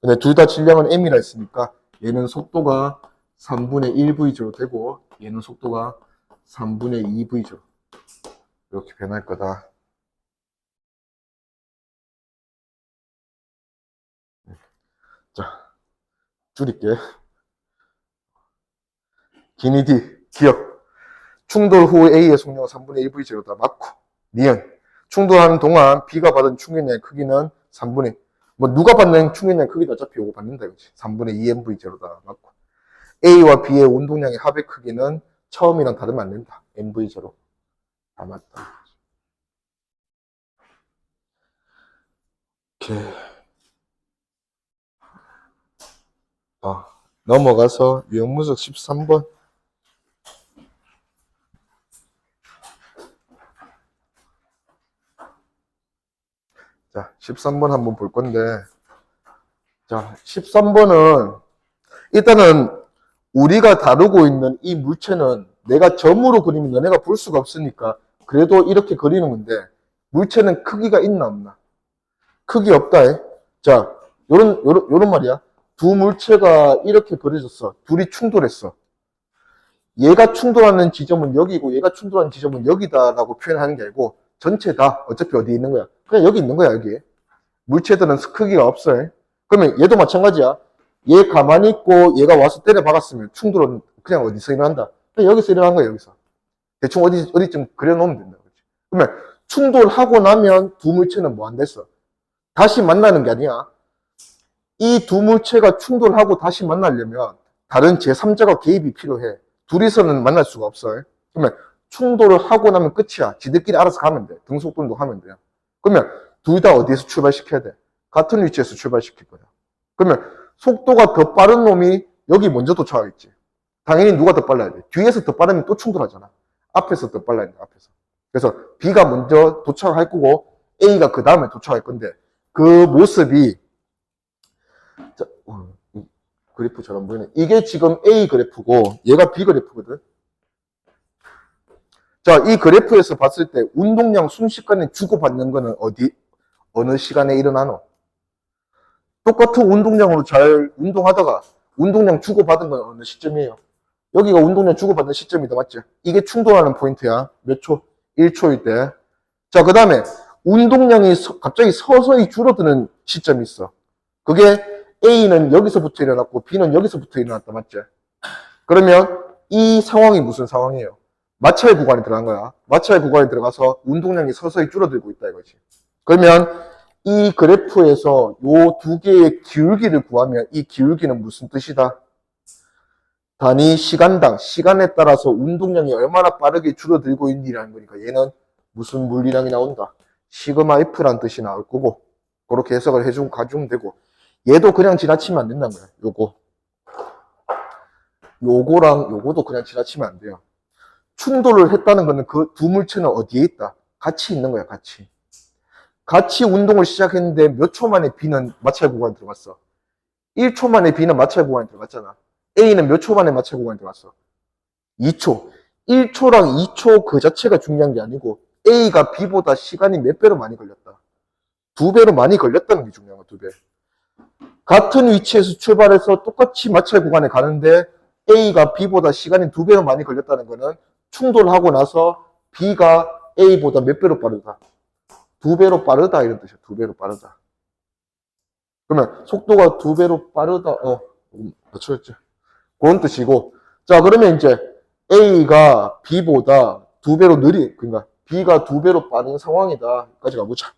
근데 둘 다 질량은 M이라 했으니까 얘는 속도가 3분의 1V0 되고 얘는 속도가 3분의 2V0 이렇게 변할 거다. 자, 줄일게. 기니 D, 기억. 충돌 후 A의 속력은 3분의 1V0다. 맞고. 니은. 충돌하는 동안 B가 받은 충격량의 크기는 3분의, 누가 받는 충격량의 크기도 어차피 요거 받는다, 이거지. 3분의 2MV0다. 맞고. A와 B의 운동량의 합의 크기는 처음이랑 다르면 안 된다. MV0. 다 맞다. 오케이. 넘어가서 유형문석 13번. 자, 13번 한번 볼 건데. 자, 13번은 일단은 우리가 다루고 있는 이 물체는 내가 점으로 그리면 너네가 볼 수가 없으니까 그래도 이렇게 그리는 건데 물체는 크기가 있나 없나? 크기 없다. 자, 요런 말이야. 두 물체가 이렇게 그려졌어. 둘이 충돌했어. 얘가 충돌하는 지점은 여기고 얘가 충돌하는 지점은 여기다라고 표현하는 게 아니고 전체 다 어차피 어디 있는 거야? 그냥 여기 있는 거야, 여기. 물체들은 크기가 없어. 그러면 얘도 마찬가지야. 얘 가만히 있고 얘가 와서 때려 박았으면 충돌은 그냥 어디서 일어난다? 그냥 여기서 일어난 거야, 여기서. 대충 어디쯤 그려놓으면 된다. 그러면 충돌하고 나면 두 물체는 뭐 안 됐어? 다시 만나는 게 아니야. 이 두 물체가 충돌하고 다시 만나려면 다른 제3자가 개입이 필요해. 둘이서는 만날 수가 없어. 그러면 충돌을 하고 나면 끝이야. 지들끼리 알아서 가면 돼. 등속분도 하면 돼. 그러면 둘 다 어디에서 출발시켜야 돼? 같은 위치에서 출발시킬 거야. 그러면 속도가 더 빠른 놈이 여기 먼저 도착하겠지. 당연히 누가 더 빨라야 돼? 뒤에서 더 빠르면 또 충돌하잖아. 앞에서 더 빨라야 돼, 앞에서. 그래서 B가 먼저 도착할 거고 A가 그 다음에 도착할 건데 그 모습이 자, 이 그래프 잘 안 보이네. 이게 지금 A 그래프고 얘가 B 그래프거든. 자, 이 그래프에서 봤을 때 운동량 순식간에 주고받는 거는 어느 시간에 일어나노? 똑같은 운동량으로 잘 운동하다가 운동량 주고받은 건 어느 시점이에요? 여기가 운동량 주고받는 시점이다, 맞지? 이게 충돌하는 포인트야. 몇 초? 1초일 때. 자, 그 다음에 운동량이 갑자기 서서히 줄어드는 시점이 있어. 그게 A는 여기서부터 일어났고 B는 여기서부터 일어났다, 맞지? 그러면 이 상황이 무슨 상황이에요? 마찰 구간에 들어간 거야. 마찰 구간에 들어가서 운동량이 서서히 줄어들고 있다 이거지. 그러면 이 그래프에서 요 두 개의 기울기를 구하면 이 기울기는 무슨 뜻이다? 단위 시간당, 시간에 따라서 운동량이 얼마나 빠르게 줄어들고 있니라는 거니까 얘는 무슨 물리량이 나온다? 시그마 F라는 뜻이 나올 거고 그렇게 해석을 가주면 되고 얘도 그냥 지나치면 안 된다는 거야. 요거랑 요거도 그냥 지나치면 안 돼요. 충돌을 했다는 거는 그 두 물체는 어디에 있다? 같이 있는 거야, 같이. 같이 운동을 시작했는데 몇 초 만에 B는 마찰 구간에 들어갔어. 1초 만에 B는 마찰 구간에 들어갔잖아. A는 몇 초 만에 마찰 구간에 들어갔어? 2초. 1초랑 2초 그 자체가 중요한 게 아니고 A가 B보다 시간이 몇 배로 많이 걸렸다. 2배로 많이 걸렸다는 게 중요한 거야, 2배. 같은 위치에서 출발해서 똑같이 마찰 구간에 가는데 A가 B보다 시간이 2배로 많이 걸렸다는 거는 충돌하고 나서 B가 A보다 몇 배로 빠르다? 2배로 빠르다 이런 뜻이야. 2배로 빠르다. 그러면 속도가 2배로 빠르다. 맞췄지? 그런 뜻이고. 자, 그러면 이제 A가 B보다 2배로 그러니까 B가 2배로 빠른 상황이다. 여기까지 가보자.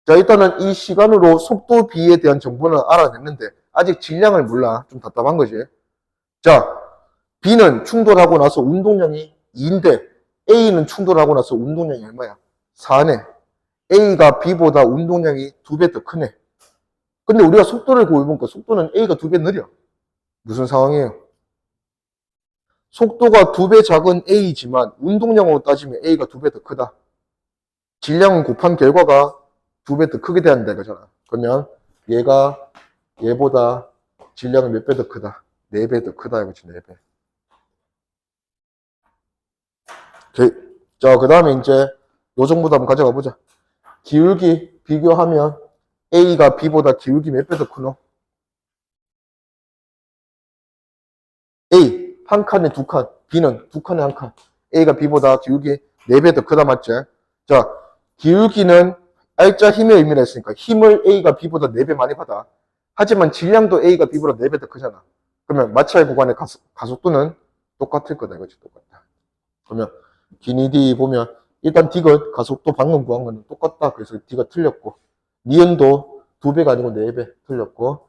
자, 일단은 이 시간으로 속도 B에 대한 정보는 알아냈는데 아직 질량을 몰라. 좀 답답한 거지. 자, B는 충돌하고 나서 운동량이 2인데 A는 충돌하고 나서 운동량이 얼마야? 4네. A가 B보다 운동량이 2배 더 크네. 근데 우리가 속도를 구해보니까 속도는 A가 2배 느려. 무슨 상황이에요? 속도가 2배 작은 A지만 운동량으로 따지면 A가 2배 더 크다. 질량은 곱한 결과가 2배 더 크게 된다 이거잖아. 그러면 얘보다 질량은 몇 배 더 크다? 4배 더 크다 이거지, 4배. 자, 그 다음에 이제 요 정도도 한번 가져가 보자. 기울기 비교하면 A가 B보다 기울기 몇 배 더 크노? A 한 칸에 두 칸, B는 두 칸에 한 칸. A가 B보다 기울기 4배 더 크다 맞지? 자, 기울기는 R자 힘의 의미를 했으니까 힘을 A가 B보다 4배 많이 받아. 하지만 질량도 A가 B보다 4배 더 크잖아. 그러면 마찰 구간의 가속도는 똑같을 거다 이거지, 똑같다. 그러면 기니 D 보면 일단 D가 가속도 방금 구한 거는 똑같다. 그래서 D가 틀렸고 니은도 2배가 아니고 4배 틀렸고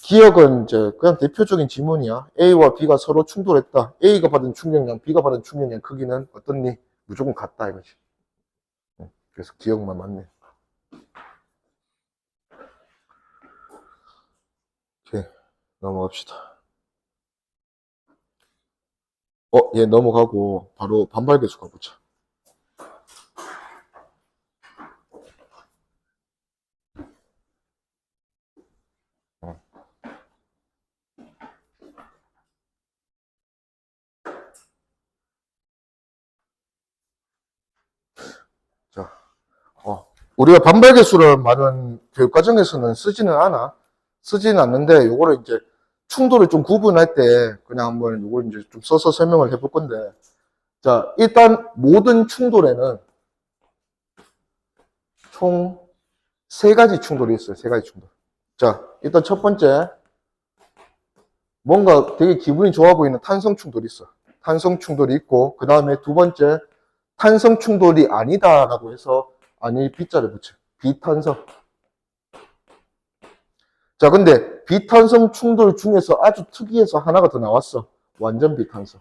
기억은 이제 그냥 대표적인 지문이야. A와 B가 서로 충돌했다. A가 받은 충격량, B가 받은 충격량 크기는 어떻니? 무조건 같다 이거지. 그래서 기억만 맞네. 오케이, 넘어갑시다. 얘 넘어가고 바로 반발계수 가보자. 자, 우리가 반발계수를 말은 교육과정에서는 쓰지는 않아. 쓰지는 않는데, 요거를 이제 충돌을 좀 구분할 때, 그냥 한번 요걸 이제 좀 써서 설명을 해볼 건데, 자, 일단 모든 충돌에는 총 3가지 충돌이 있어요. 3가지 충돌. 자, 일단 첫 번째, 뭔가 되게 기분이 좋아 보이는 탄성 충돌이 있어. 탄성 충돌이 있고, 그 다음에 두 번째, 탄성 충돌이 아니다라고 해서 아니 B자를 붙여. 비탄성. 자, 근데 비탄성 충돌 중에서 아주 특이해서 하나가 더 나왔어. 완전 비탄성.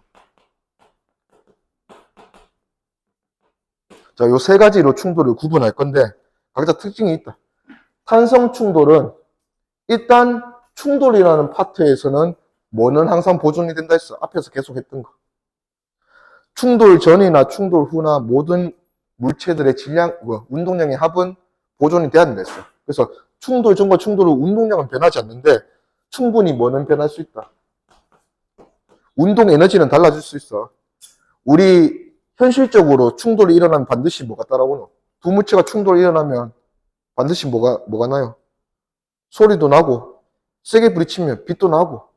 자, 요 3가지로 충돌을 구분할 건데 각자 특징이 있다. 탄성 충돌은 일단 충돌이라는 파트에서는 뭐는 항상 보존이 된다 했어. 앞에서 계속 했던 거. 충돌 전이나 충돌 후나 모든 물체들의 질량, 운동량의 합은 보존이 돼야 된다 했어요. 그래서 충돌 전과 충돌 후 운동량은 변하지 않는데 충분히 뭐는 변할 수 있다. 운동 에너지는 달라질 수 있어. 우리 현실적으로 충돌이 일어나면 반드시 뭐가 따라오노? 두 물체가 충돌이 일어나면 반드시 뭐가 나요? 소리도 나고, 세게 부딪히면 빛도 나고,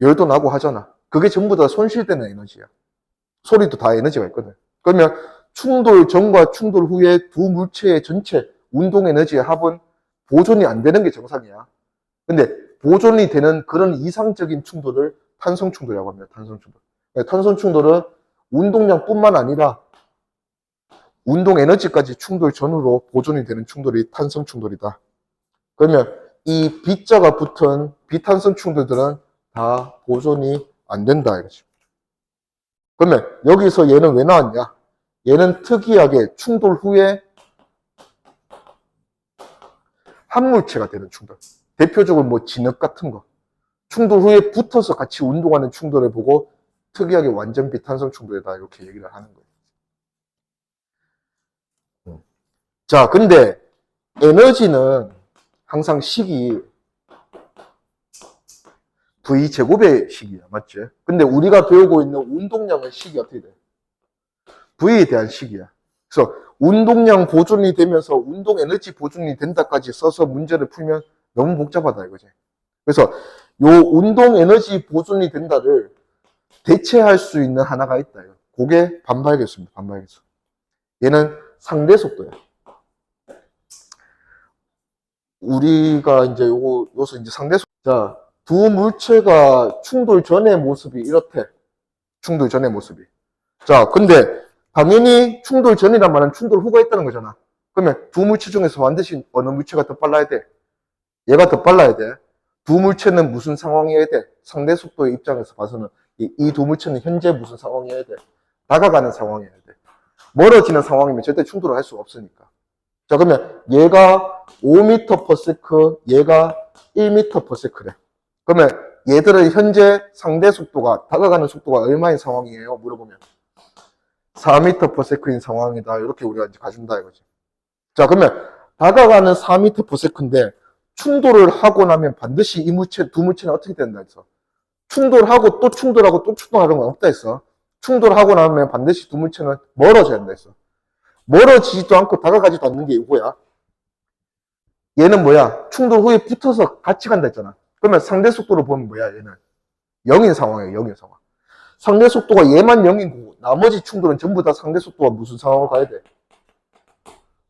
열도 나고 하잖아. 그게 전부 다 손실되는 에너지야. 소리도 다 에너지가 있거든. 그러면 충돌 전과 충돌 후에 두 물체의 전체 운동 에너지의 합은 보존이 안 되는 게 정상이야. 근데 보존이 되는 그런 이상적인 충돌을 탄성 충돌이라고 합니다. 탄성 충돌. 탄성 충돌은 운동량뿐만 아니라 운동 에너지까지 충돌 전후로 보존이 되는 충돌이 탄성 충돌이다. 그러면 이 B자가 붙은 비탄성 충돌들은 다 보존이 안 된다 이거지. 그러면 여기서 얘는 왜 나왔냐? 얘는 특이하게 충돌 후에 합물체가 되는 충돌. 대표적으로 뭐 진흙 같은 거. 충돌 후에 붙어서 같이 운동하는 충돌을 보고 특이하게 완전 비탄성 충돌이다 이렇게 얘기를 하는 거예요. 자, 근데 에너지는 항상 식이 V제곱의 식이야. 맞지? 근데 우리가 배우고 있는 운동량의 식이 어떻게 돼? V에 대한 식이야. 그래서 운동량 보존이 되면서 운동 에너지 보존이 된다까지 써서 문제를 풀면 너무 복잡하다 이거지. 그래서 요 운동 에너지 보존이 된다를 대체할 수 있는 하나가 있다. 그게 반발계수입니다. 반발계수. 얘는 상대 속도야. 우리가 이제 요서 이제 상대 속도. 자, 두 물체가 충돌 전의 모습이 이렇대. 충돌 전의 모습이. 자, 근데 당연히 충돌 전이란 말은 충돌 후가 있다는 거잖아. 그러면 두 물체 중에서 반드시 어느 물체가 더 빨라야 돼? 얘가 더 빨라야 돼. 두 물체는 무슨 상황이어야 돼? 상대 속도의 입장에서 봐서는 이 두 물체는 현재 무슨 상황이어야 돼? 다가가는 상황이어야 돼. 멀어지는 상황이면 절대 충돌을 할 수가 없으니까. 자, 그러면 얘가 5m/s, 얘가 1m/s래. 그러면 얘들의 현재 상대 속도가, 다가가는 속도가 얼마인 상황이에요? 물어보면 4m/s인 상황이다. 이렇게 우리가 이제 가준다 이거지. 자, 그러면 다가가는 4m/s인데 충돌을 하고 나면 반드시 이 물체, 두 물체는 어떻게 된다 했어? 충돌하고 또 충돌하고 또 충돌하는 건 없다 했어. 충돌하고 나면 반드시 두 물체는 멀어져야 된다 했어. 멀어지지도 않고 다가가지도 않는 게 이거야. 얘는 뭐야? 충돌 후에 붙어서 같이 간다 했잖아. 그러면 상대 속도로 보면 뭐야? 얘는 0인 상황이에요. 0인 상황. 상대 속도가 얘만 0인 거고 나머지 충돌은 전부 다 상대 속도가 무슨 상황으로 가야 돼?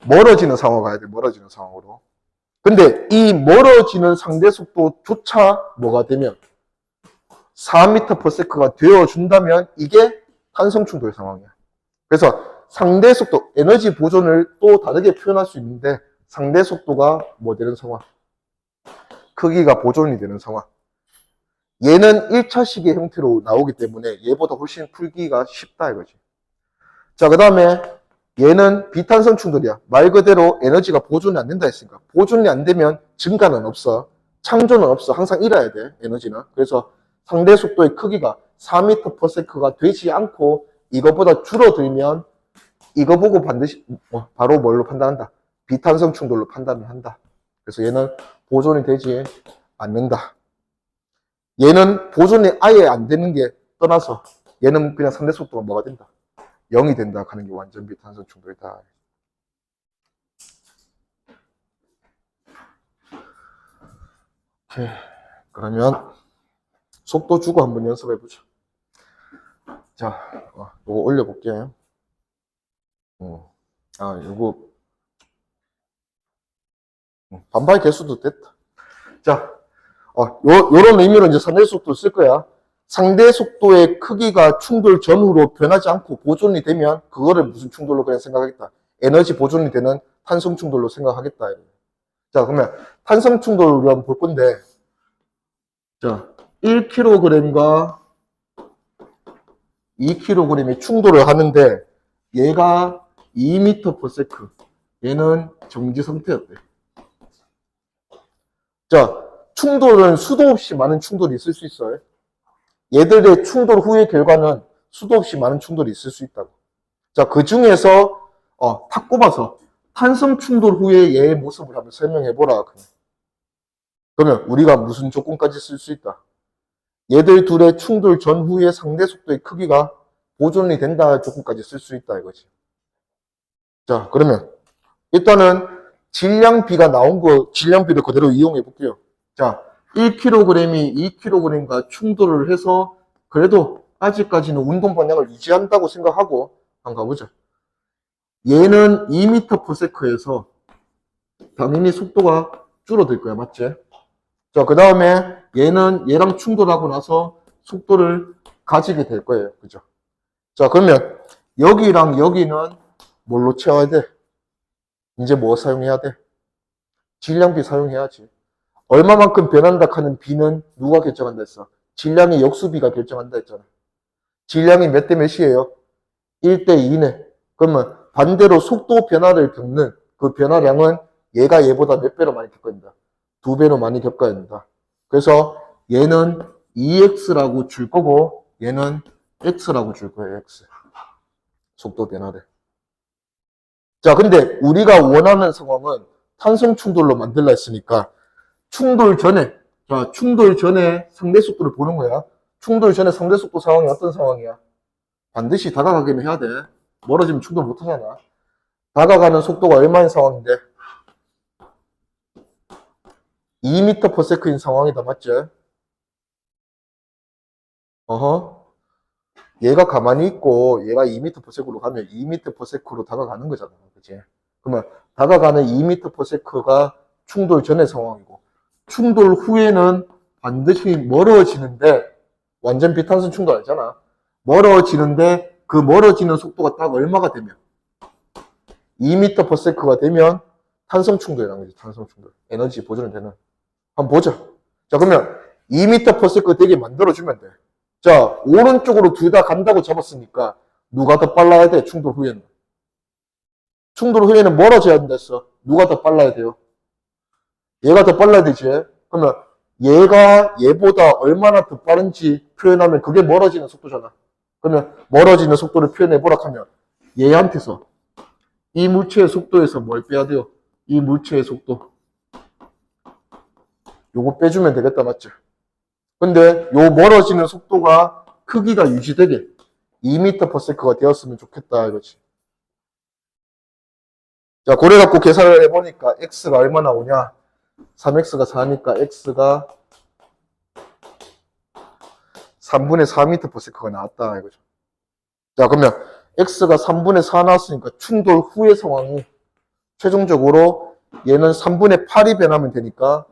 멀어지는 상황으로 가야 돼. 멀어지는 상황으로. 근데 이 멀어지는 상대 속도조차 뭐가 되면 4m/s가 되어준다면 이게 탄성 충돌 상황이야. 그래서 상대 속도, 에너지 보존을 또 다르게 표현할 수 있는데 상대 속도가 뭐 되는 상황? 크기가 보존이 되는 상황. 얘는 1차식의 형태로 나오기 때문에 얘보다 훨씬 풀기가 쉽다 이거지. 자, 그 다음에 얘는 비탄성 충돌이야. 말 그대로 에너지가 보존이 안 된다 했으니까. 보존이 안 되면 증가는 없어. 창조는 없어. 항상 잃어야 돼, 에너지는. 그래서 상대 속도의 크기가 4m/s가 되지 않고 이것보다 줄어들면 이거 보고 반드시 바로 뭘로 판단한다? 비탄성 충돌로 판단을 한다. 그래서 얘는 보존이 되지 않는다. 얘는 보존이 아예 안 되는 게 떠나서 얘는 그냥 상대 속도가 뭐가 된다? 0이 된다 하는 게 완전 비탄성 충돌이다. 오케이. 그러면 속도 주고 한번 연습해 보자. 자, 이거 올려볼게요. 요거 반발 개수도 됐다. 자, 요런 의미로 이제 상대 속도를 쓸 거야. 상대 속도의 크기가 충돌 전후로 변하지 않고 보존이 되면 그거를 무슨 충돌로 그냥 생각하겠다. 에너지 보존이 되는 탄성 충돌로 생각하겠다. 자, 그러면 탄성 충돌을 한번 볼 건데, 자, 1kg과 2kg이 충돌을 하는데 얘가 2m/s, 얘는 정지 상태였대. 자, 충돌은 수도 없이 많은 충돌이 있을 수 있어요. 얘들의 충돌 후의 결과는 수도 없이 많은 충돌이 있을 수 있다고. 자, 그 중에서 탁 꼽아서 탄성 충돌 후에 얘의 모습을 한번 설명해 보라. 그러면 우리가 무슨 조건까지 쓸 수 있다? 얘들 둘의 충돌 전후의 상대 속도의 크기가 보존이 된다 조건까지 쓸 수 있다 이거지. 자, 그러면 일단은 질량비가 나온 거, 질량비를 그대로 이용해 볼게요. 자, 1kg이 2kg과 충돌을 해서 그래도 아직까지는 운동 방향을 유지한다고 생각하고 한번 가보자. 얘는 2m/s에서 당연히 속도가 줄어들 거야, 맞지? 자, 그 다음에 얘는 얘랑 충돌하고 나서 속도를 가지게 될 거예요. 그죠? 자, 그러면 여기랑 여기는 뭘로 채워야 돼? 이제 뭐 사용해야 돼? 질량비 사용해야지. 얼마만큼 변한다 하는 비는 누가 결정한다 했어? 질량의 역수비가 결정한다 했잖아. 질량이 몇 대 몇이에요? 1대 2네. 그러면 반대로 속도 변화를 겪는 그 변화량은 얘가 얘보다 몇 배로 많이 겪어야 된다? 2배로 많이 겪어야 된다. 그래서 얘는 2x라고 줄 거고 얘는 x라고 줄 거예요. x. 속도 변화를. 자, 근데 우리가 원하는 상황은 탄성 충돌로 만들라 했으니까 충돌 전에, 자, 충돌 전에 상대 속도를 보는 거야. 충돌 전에 상대 속도 상황이 어떤 상황이야? 반드시 다가가기는 해야 돼. 멀어지면 충돌 못 하잖아. 다가가는 속도가 얼마인 상황인데? 2m/s인 상황이다, 맞지? 어허. 얘가 가만히 있고 얘가 2m/s로 가면 2m/s로 다가가는 거잖아. 그치? 그러면 다가가는 2m/s가 충돌 전의 상황이고 충돌 후에는 반드시 멀어지는데 완전 비탄성 충돌 아니잖아. 멀어지는데 그 멀어지는 속도가 딱 얼마가 되면 2m/s가 되면 탄성 충돌이라는 거지. 탄성 충돌. 에너지 보존이 되는. 한번 보자. 자, 그러면 2m/s 되게 만들어주면 돼. 자, 오른쪽으로 둘 다 간다고 잡았으니까 누가 더 빨라야 돼? 충돌 후에는. 충돌 후에는 멀어져야 된다 했어. 누가 더 빨라야 돼요? 얘가 더 빨라야 되지. 그러면 얘가 얘보다 얼마나 더 빠른지 표현하면 그게 멀어지는 속도잖아. 그러면 멀어지는 속도를 표현해보라 하면 얘한테서 이 물체의 속도에서 뭘 빼야 돼요? 이 물체의 속도. 요거 빼주면 되겠다, 맞죠? 근데 요 멀어지는 속도가 크기가 유지되게 2m/s가 되었으면 좋겠다 이거지. 자, 그래 갖고 계산을 해보니까 x가 얼마 나오냐? 3x가 4니까 x가 3분의 4m/s가 나왔다 이거죠. 자, 그러면 x가 3분의 4 나왔으니까 충돌 후의 상황이 최종적으로 얘는 3분의 8이 변하면 되니까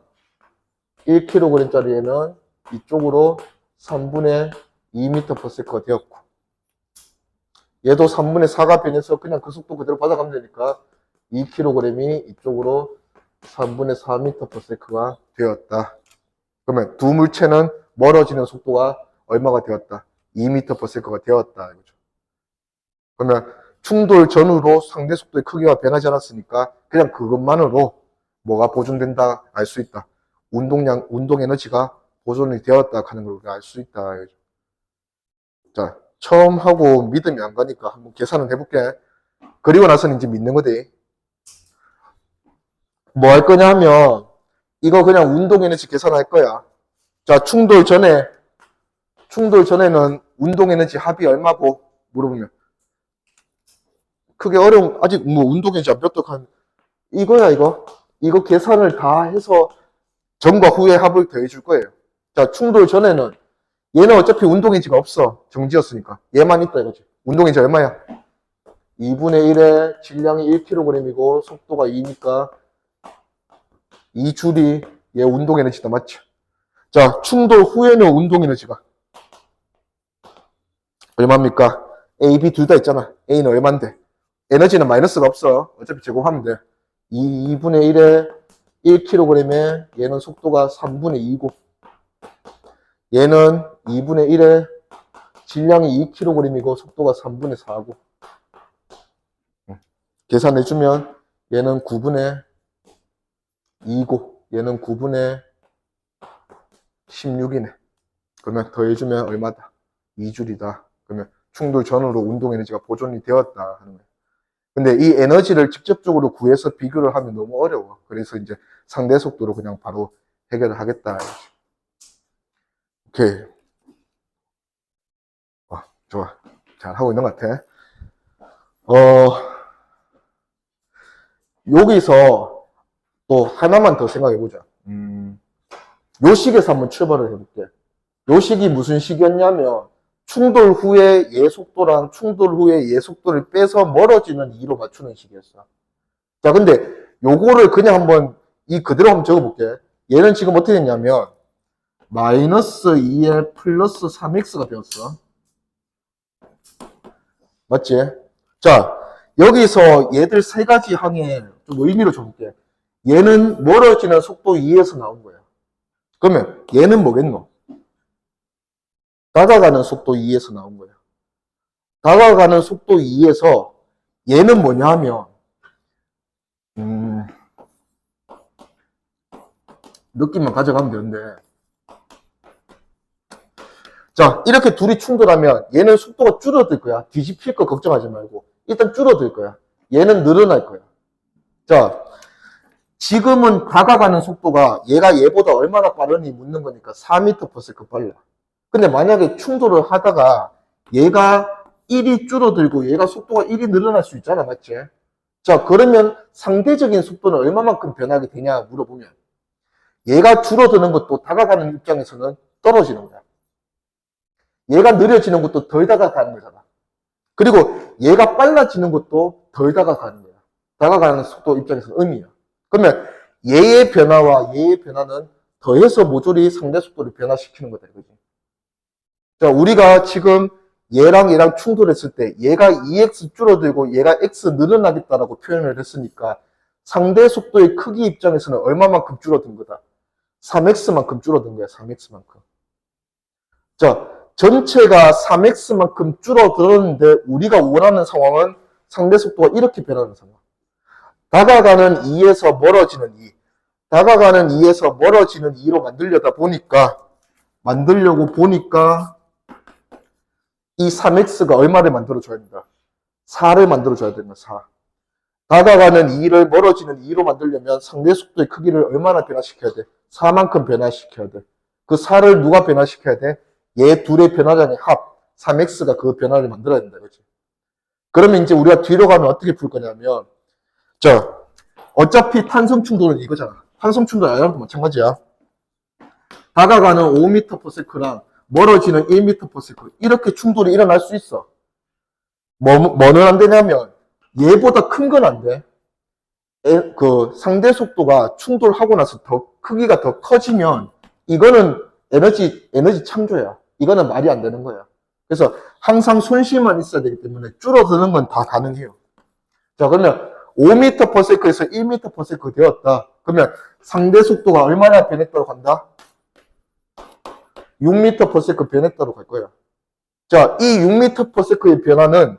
1kg짜리 얘는 이쪽으로 3분의 2m/s가 되었고 얘도 3분의 4가 변해서 그냥 그 속도 그대로 받아가면 되니까 2kg이 이쪽으로 3분의 4m/s가 되었다. 그러면 두 물체는 멀어지는 속도가 얼마가 되었다? 2m/s가 되었다. 이거죠. 그러면 충돌 전후로 상대 속도의 크기가 변하지 않았으니까 그냥 그것만으로 뭐가 보존된다 알 수 있다. 운동 에너지가 보존이 되었다 하는 걸 우리가 알 수 있다. 이거죠. 자, 처음 하고 믿음이 안 가니까 한번 계산을 해볼게. 그리고 나서는 이제 믿는 거지. 뭐 할 거냐 하면 이거 그냥 운동 에너지 계산할 거야. 자, 충돌 전에는 운동 에너지 합이 얼마고 물어보면 크게 어려운 아직 뭐 운동 에너지 안 배웠던 이거야 이거. 이거 계산을 다 해서 전과 후의 합을 더해 줄 거예요. 자, 충돌 전에는 얘는 어차피 운동 에너지가 없어. 정지였으니까. 얘만 있다 이거지. 운동 에너지 얼마야? 2분의 1에 질량이 1kg이고 속도가 2니까 2줄이 얘 운동 에너지다, 맞죠? 자, 충돌 후에는 운동 에너지가 얼마입니까? A, B 둘 다 있잖아. A는 얼만데? 에너지는 마이너스가 없어. 어차피 제곱하면 돼. 2분의 1에 1kg에 얘는 속도가 3분의 2고 얘는 2분의 1에 질량이 2kg이고 속도가 3분의 4고 계산해주면 얘는 9분의 2고 얘는 9분의 16이네. 그러면 더해주면 얼마다? 2줄이다. 그러면 충돌 전후로 운동 에너지가 보존이 되었다 하는 거예요. 근데 이 에너지를 직접적으로 구해서 비교를 하면 너무 어려워. 그래서 이제 상대 속도로 그냥 바로 해결을 하겠다. 오케이. 좋아. 잘 하고 있는 것 같아. 여기서 또 하나만 더 생각해 보자. 요 식에서 한번 출발을 해볼게. 요 식이 무슨 식이었냐면, 충돌 후에 얘 속도랑 충돌 후에 얘 속도를 빼서 멀어지는 2로 맞추는 식이었어. 자, 근데 요거를 그냥 한번 그대로 한번 적어볼게. 얘는 지금 어떻게 됐냐면, 마이너스 2L 플러스 3X가 되었어. 맞지? 자, 여기서 얘들 세 가지 항에 좀 의미를 줘볼게. 얘는 멀어지는 속도 2에서 나온 거야. 그러면 얘는 뭐겠노? 다가가는 속도 2에서 나온 거야. 다가가는 속도 2에서 얘는 뭐냐 하면 느낌만 가져가면 되는데, 자, 이렇게 둘이 충돌하면 얘는 속도가 줄어들 거야. 뒤집힐 거 걱정하지 말고 일단 줄어들 거야. 얘는 늘어날 거야. 자, 지금은 다가가는 속도가 얘가 얘보다 얼마나 빠르니 묻는 거니까 4m/s 빨라. 근데 만약에 충돌을 하다가 얘가 1이 줄어들고 얘가 속도가 1이 늘어날 수 있잖아. 맞지? 자, 그러면 상대적인 속도는 얼마만큼 변하게 되냐 물어보면 얘가 줄어드는 것도 다가가는 입장에서는 떨어지는 거야. 얘가 느려지는 것도 덜 다가가는 거잖아. 그리고 얘가 빨라지는 것도 덜 다가가는 거야. 다가가는 속도 입장에서는 의미야. 그러면 얘의 변화와 얘의 변화는 더해서 모조리 상대 속도를 변화시키는 거다. 그지? 자, 우리가 지금 얘랑 충돌했을 때 얘가 2x 줄어들고 얘가 x 늘어나겠다라고 표현을 했으니까 상대 속도의 크기 입장에서는 얼마만큼 줄어든 거다? 3x만큼 줄어든 거야. 3x만큼. 자, 전체가 3x만큼 줄어들었는데 우리가 원하는 상황은 상대 속도가 이렇게 변하는 상황. 다가가는 2에서 멀어지는 2. 다가가는 2에서 멀어지는 2로 만들려고 보니까 이 3x가 얼마를 만들어줘야 된다? 4를 만들어줘야 된다. 4. 다가가는 2를 멀어지는 2로 만들려면 상대 속도의 크기를 얼마나 변화시켜야 돼? 4만큼 변화시켜야 돼. 그 4를 누가 변화시켜야 돼? 얘 둘의 변화량의 합, 3x가 그 변화를 만들어야 된다. 그렇지? 그러면 이제 우리가 뒤로 가면 어떻게 풀 거냐면, 자, 어차피 탄성 충돌은 이거잖아. 탄성 충돌 아니랑도 마찬가지야. 다가가는 5m/s랑 멀어지는 1m/s 이렇게 충돌이 일어날 수 있어. 뭐는 안 되냐면 얘보다 큰 건 안 돼. 그 상대 속도가 충돌하고 나서 더 크기가 더 커지면 이거는 에너지 창조야. 이거는 말이 안 되는 거야. 그래서 항상 손실만 있어야 되기 때문에 줄어드는 건 다 가능해요. 자, 그러면 5m/s에서 1m/s 되었다. 그러면 상대 속도가 얼마나 변했다고 간다? 6m/s 변했다고 갈 거야. 자, 이 6m/s의 변화는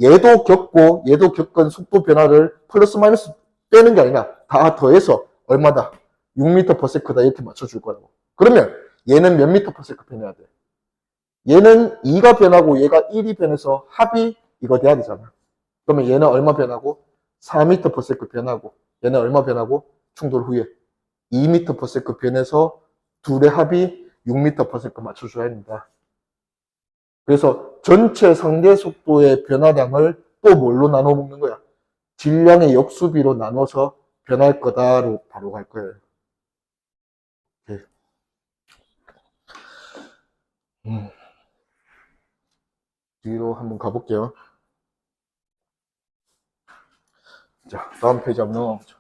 얘도 겪은 속도 변화를 플러스 마이너스 빼는 게 아니라 다 더해서 얼마다? 6m/s다 이렇게 맞춰줄 거라고. 그러면 얘는 몇 m/s 변해야 돼? 얘는 2가 변하고 얘가 1이 변해서 합이 이거 돼야 되잖아. 그러면 얘는 얼마 변하고? 4m/s 변하고 얘는 얼마 변하고? 충돌 후에 2m/s 변해서 둘의 합이 6m/s 맞춰줘야 된다. 그래서 전체 상대 속도의 변화량을 또 뭘로 나눠 먹는 거야? 질량의 역수비로 나눠서 변할 거다로 바로 갈 거예요. 네. 뒤로 한번 가볼게요. 자, 다음 페이지 한번 넘어가보죠.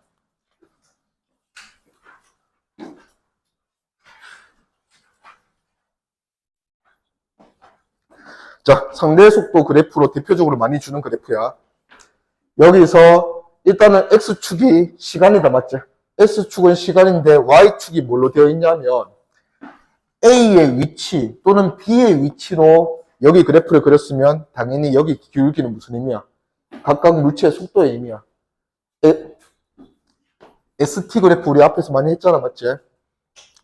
자, 상대 속도 그래프로 대표적으로 많이 주는 그래프야. 여기서 일단은 X축이 시간이다, 맞죠? X축은 시간인데 Y축이 뭘로 되어 있냐면 A의 위치 또는 B의 위치로 여기 그래프를 그렸으면 당연히 여기 기울기는 무슨 의미야? 각각 물체의 속도의 의미야. ST 그래프 우리 앞에서 많이 했잖아, 맞지?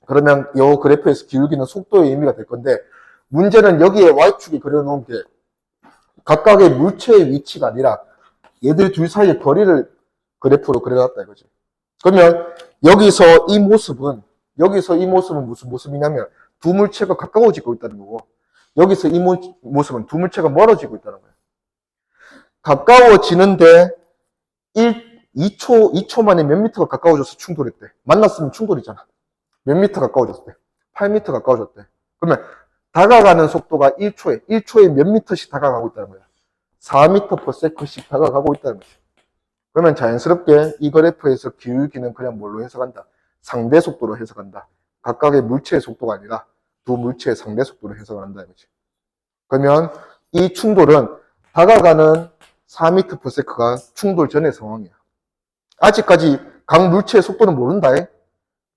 그러면 이 그래프에서 기울기는 속도의 의미가 될 건데 문제는 여기에 Y축이 그려놓은 게 각각의 물체의 위치가 아니라 얘들 둘 사이의 거리를 그래프로 그려놨다 이거지. 그러면 여기서 이 모습은 무슨 모습이냐면 두 물체가 가까워지고 있다는 거고, 여기서 이 모습은 두 물체가 멀어지고 있다는 거예요. 가까워지는데 2초 만에 몇 미터가 가까워져서 충돌했대. 만났으면 충돌이잖아. 몇 미터 가까워졌대? 8미터 가까워졌대. 그러면 다가가는 속도가 1초에 몇 미터씩 다가가고 있다는 거야. 4미터 per second씩 다가가고 있다는 거지. 그러면 자연스럽게 이 그래프에서 기울기는 그냥 뭘로 해석한다? 상대 속도로 해석한다. 각각의 물체의 속도가 아니라 두 물체의 상대 속도로 해석을 한다 이거지. 그러면 이 충돌은 다가가는 4m per sec가 충돌 전의 상황이야. 아직까지 각 물체의 속도는 모른다.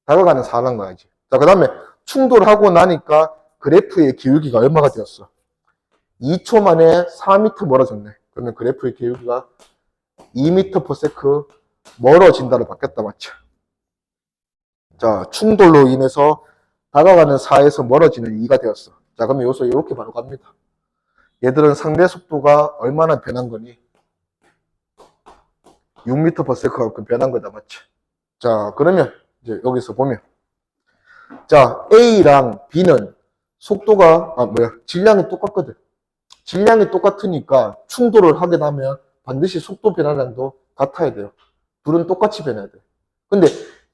다가가는 4란 거야지. 자, 그 다음에 충돌하고 나니까 그래프의 기울기가 얼마가 되었어? 2초 만에 4m 멀어졌네. 그러면 그래프의 기울기가 2m per second 멀어진다로 바뀌었다, 맞죠? 자, 충돌로 인해서 다가가는 4에서 멀어지는 2가 되었어. 자, 그러면 여기서 이렇게 바로 갑니다. 얘들은 상대 속도가 얼마나 변한 거니? 6m per second만큼 변한 거다, 맞지? 자, 그러면 이제 여기서 보면, 자, A랑 B는 속도가, 질량이 똑같거든. 질량이 똑같으니까 충돌을 하게 되면 반드시 속도 변화량도 같아야 돼요. 둘은 똑같이 변해야 돼. 근데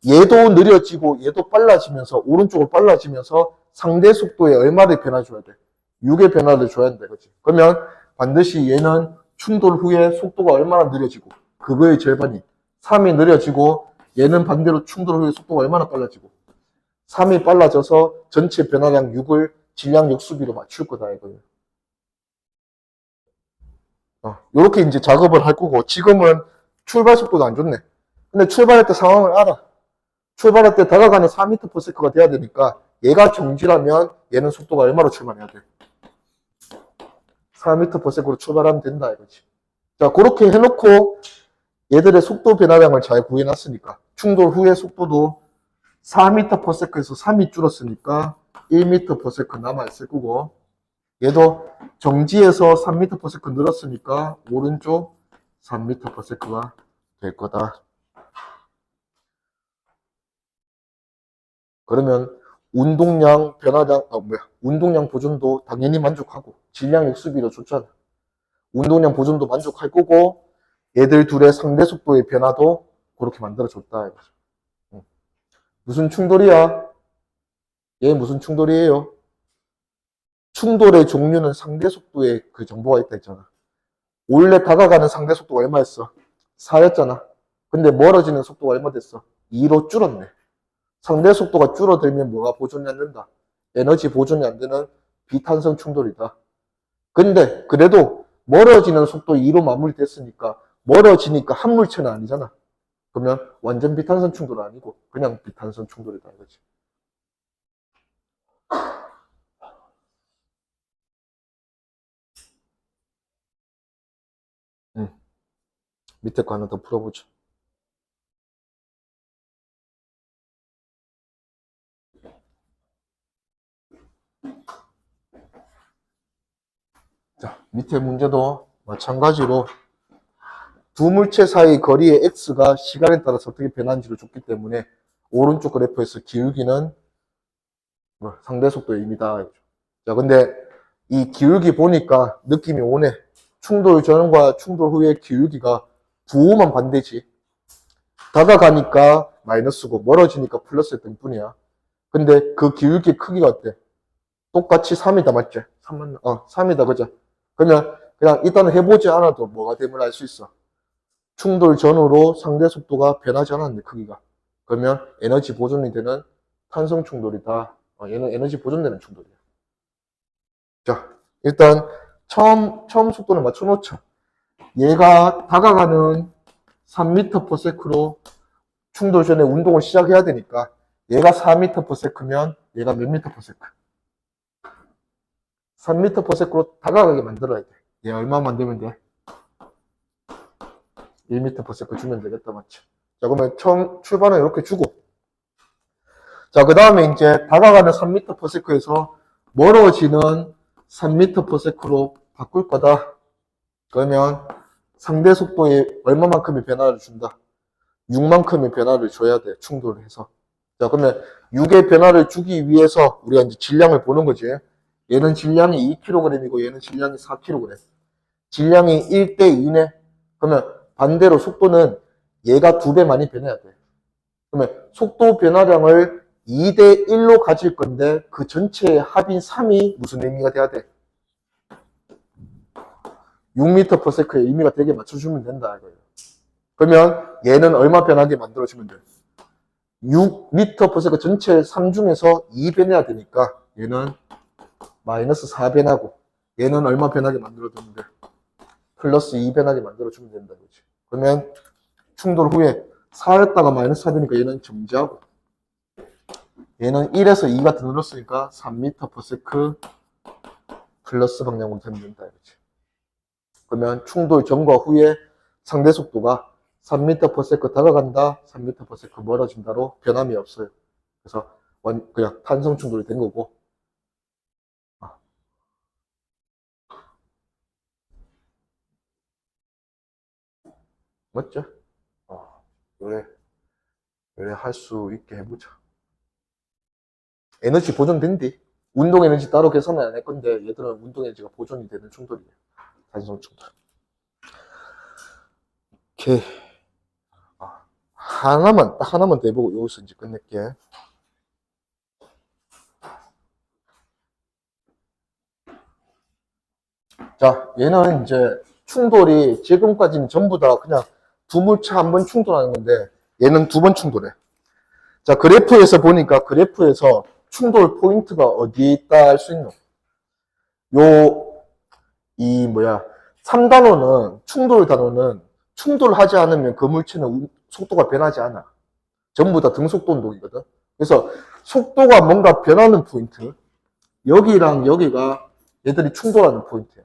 얘도 느려지고 얘도 빨라지면서, 오른쪽으로 빨라지면서 상대 속도에 얼마를 변화줘야 돼? 6의 변화를 줘야 된다, 그치? 그러면 반드시 얘는 충돌 후에 속도가 얼마나 느려지고, 그거의 절반이 3이 느려지고, 얘는 반대로 충돌 후에 속도가 얼마나 빨라지고, 3이 빨라져서 전체 변화량 6을 질량 역수비로 맞출 거다, 이거예요. 요렇게 이제 작업을 할 거고, 지금은 출발 속도도 안 좋네. 근데 출발할 때 상황을 알아. 출발할 때 다가가는 4m per sec가 돼야 되니까, 얘가 정지라면 얘는 속도가 얼마로 출발해야 돼? 4m per sec로 출발하면 된다, 이거지. 자, 그렇게 해놓고 얘들의 속도 변화량을 잘 구해놨으니까, 충돌 후의 속도도 4m per sec에서 3이 줄었으니까 1m per second 남아있을 거고, 얘도 정지에서 3m per second 늘었으니까 오른쪽 3m per sec가 될 거다. 그러면 운동량 변화량, 운동량 보존도 당연히 만족하고, 질량 역수비도 좋잖아. 운동량 보존도 만족할 거고, 얘들 둘의 상대 속도의 변화도 그렇게 만들어줬다. 무슨 충돌이야? 얘 무슨 충돌이에요? 충돌의 종류는 상대 속도에 그 정보가 있다 했잖아. 원래 다가가는 상대 속도가 얼마였어? 4였잖아. 근데 멀어지는 속도가 얼마 됐어? 2로 줄었네. 상대 속도가 줄어들면 뭐가 보존이 안 된다? 에너지 보존이 안 되는 비탄성 충돌이다. 근데 그래도 멀어지는 속도 2로 마무리됐으니까 멀어지니까 한 물체는 아니잖아. 그러면 완전 비탄성 충돌은 아니고 그냥 비탄성 충돌이다 이거지. 밑에 거 하나 더 풀어보죠. 자, 밑에 문제도 마찬가지로 두 물체 사이 거리의 x가 시간에 따라서 어떻게 변하는지를 줬기 때문에 오른쪽 그래프에서 기울기는 상대 속도의 의미다. 자, 근데 이 기울기 보니까 느낌이 오네. 충돌 전과 충돌 후의 기울기가 부호만 반대지. 다가가니까 마이너스고 멀어지니까 플러스였던 뿐이야. 근데 그 기울기 크기가 어때? 똑같이 3이다, 맞지? 3만, 3이다, 그죠? 그러면 그냥 일단은 해보지 않아도 뭐가 됨을 알 수 있어. 충돌 전후로 상대 속도가 변하지 않았는데, 크기가. 그러면 에너지 보존이 되는 탄성 충돌이다. 얘는 에너지 보존되는 충돌이야. 자, 일단 처음 속도를 맞춰놓자. 얘가 다가가는 3m per sec로 충돌 전에 운동을 시작해야 되니까 얘가 4m per sec면 얘가 몇 m per sec? 3m per sec로 다가가게 만들어야 돼. 얘 얼마 만들면 돼? 1m per sec 주면 되겠다, 맞죠? 자, 그러면 처음 출발은 이렇게 주고, 자, 그 다음에 이제 다가가는 3m per sec에서 멀어지는 3m per sec로 바꿀 거다. 그러면 상대 속도에 얼마만큼의 변화를 준다? 6만큼의 변화를 줘야 돼. 충돌을 해서. 자, 그러면 6의 변화를 주기 위해서 우리가 이제 질량을 보는 거지. 얘는 질량이 2kg이고 얘는 질량이 4kg. 질량이 1대 2네. 그러면 반대로 속도는 얘가 2배 많이 변해야 돼. 그러면 속도 변화량을 2대 1로 가질 건데 그 전체의 합인 3이 무슨 의미가 돼야 돼? 6m/s의 의미가 되게 맞춰주면 된다 이거예요. 그러면 얘는 얼마 변하게 만들어주면 돼? 6m/s 전체 3 중에서 2 변해야 되니까 얘는 마이너스 4 변하고 얘는 얼마 변하게 만들어주면 돼? 플러스 2 변하게 만들어주면 된다 이거지. 그러면 충돌 후에 4였다가 마이너스 4 되니까 얘는 정지하고 얘는 1에서 2가 더 늘었으니까 3m/s 플러스 방향으로 되면 된다 이거지. 그러면 충돌 전과 후에 상대 속도가 3m/s 다가간다, 3m/s 멀어진다로 변함이 없어요. 그래서 그냥 탄성 충돌이 된 거고. 맞죠? 요래 할 수 있게 해보자. 에너지 보존된디. 운동 에너지 따로 계산은 안 할 건데 얘들은 운동 에너지가 보존이 되는 충돌이에요. 탄성 충돌. 오케이. 딱 하나만 더 해보고 여기서 이제 끝낼게. 자, 얘는 이제 충돌이 지금까지는 전부 다 그냥 두물차 한 번 충돌하는 건데 얘는 2번 충돌해. 자, 그래프에서 보니까 그래프에서 충돌 포인트가 어디에 있다 할 수 있노? 3단원은, 충돌 단원은 충돌하지 않으면 그 물체는 속도가 변하지 않아. 전부 다 등속도 운동이거든. 그래서 속도가 뭔가 변하는 포인트, 여기랑 여기가 얘들이 충돌하는 포인트야.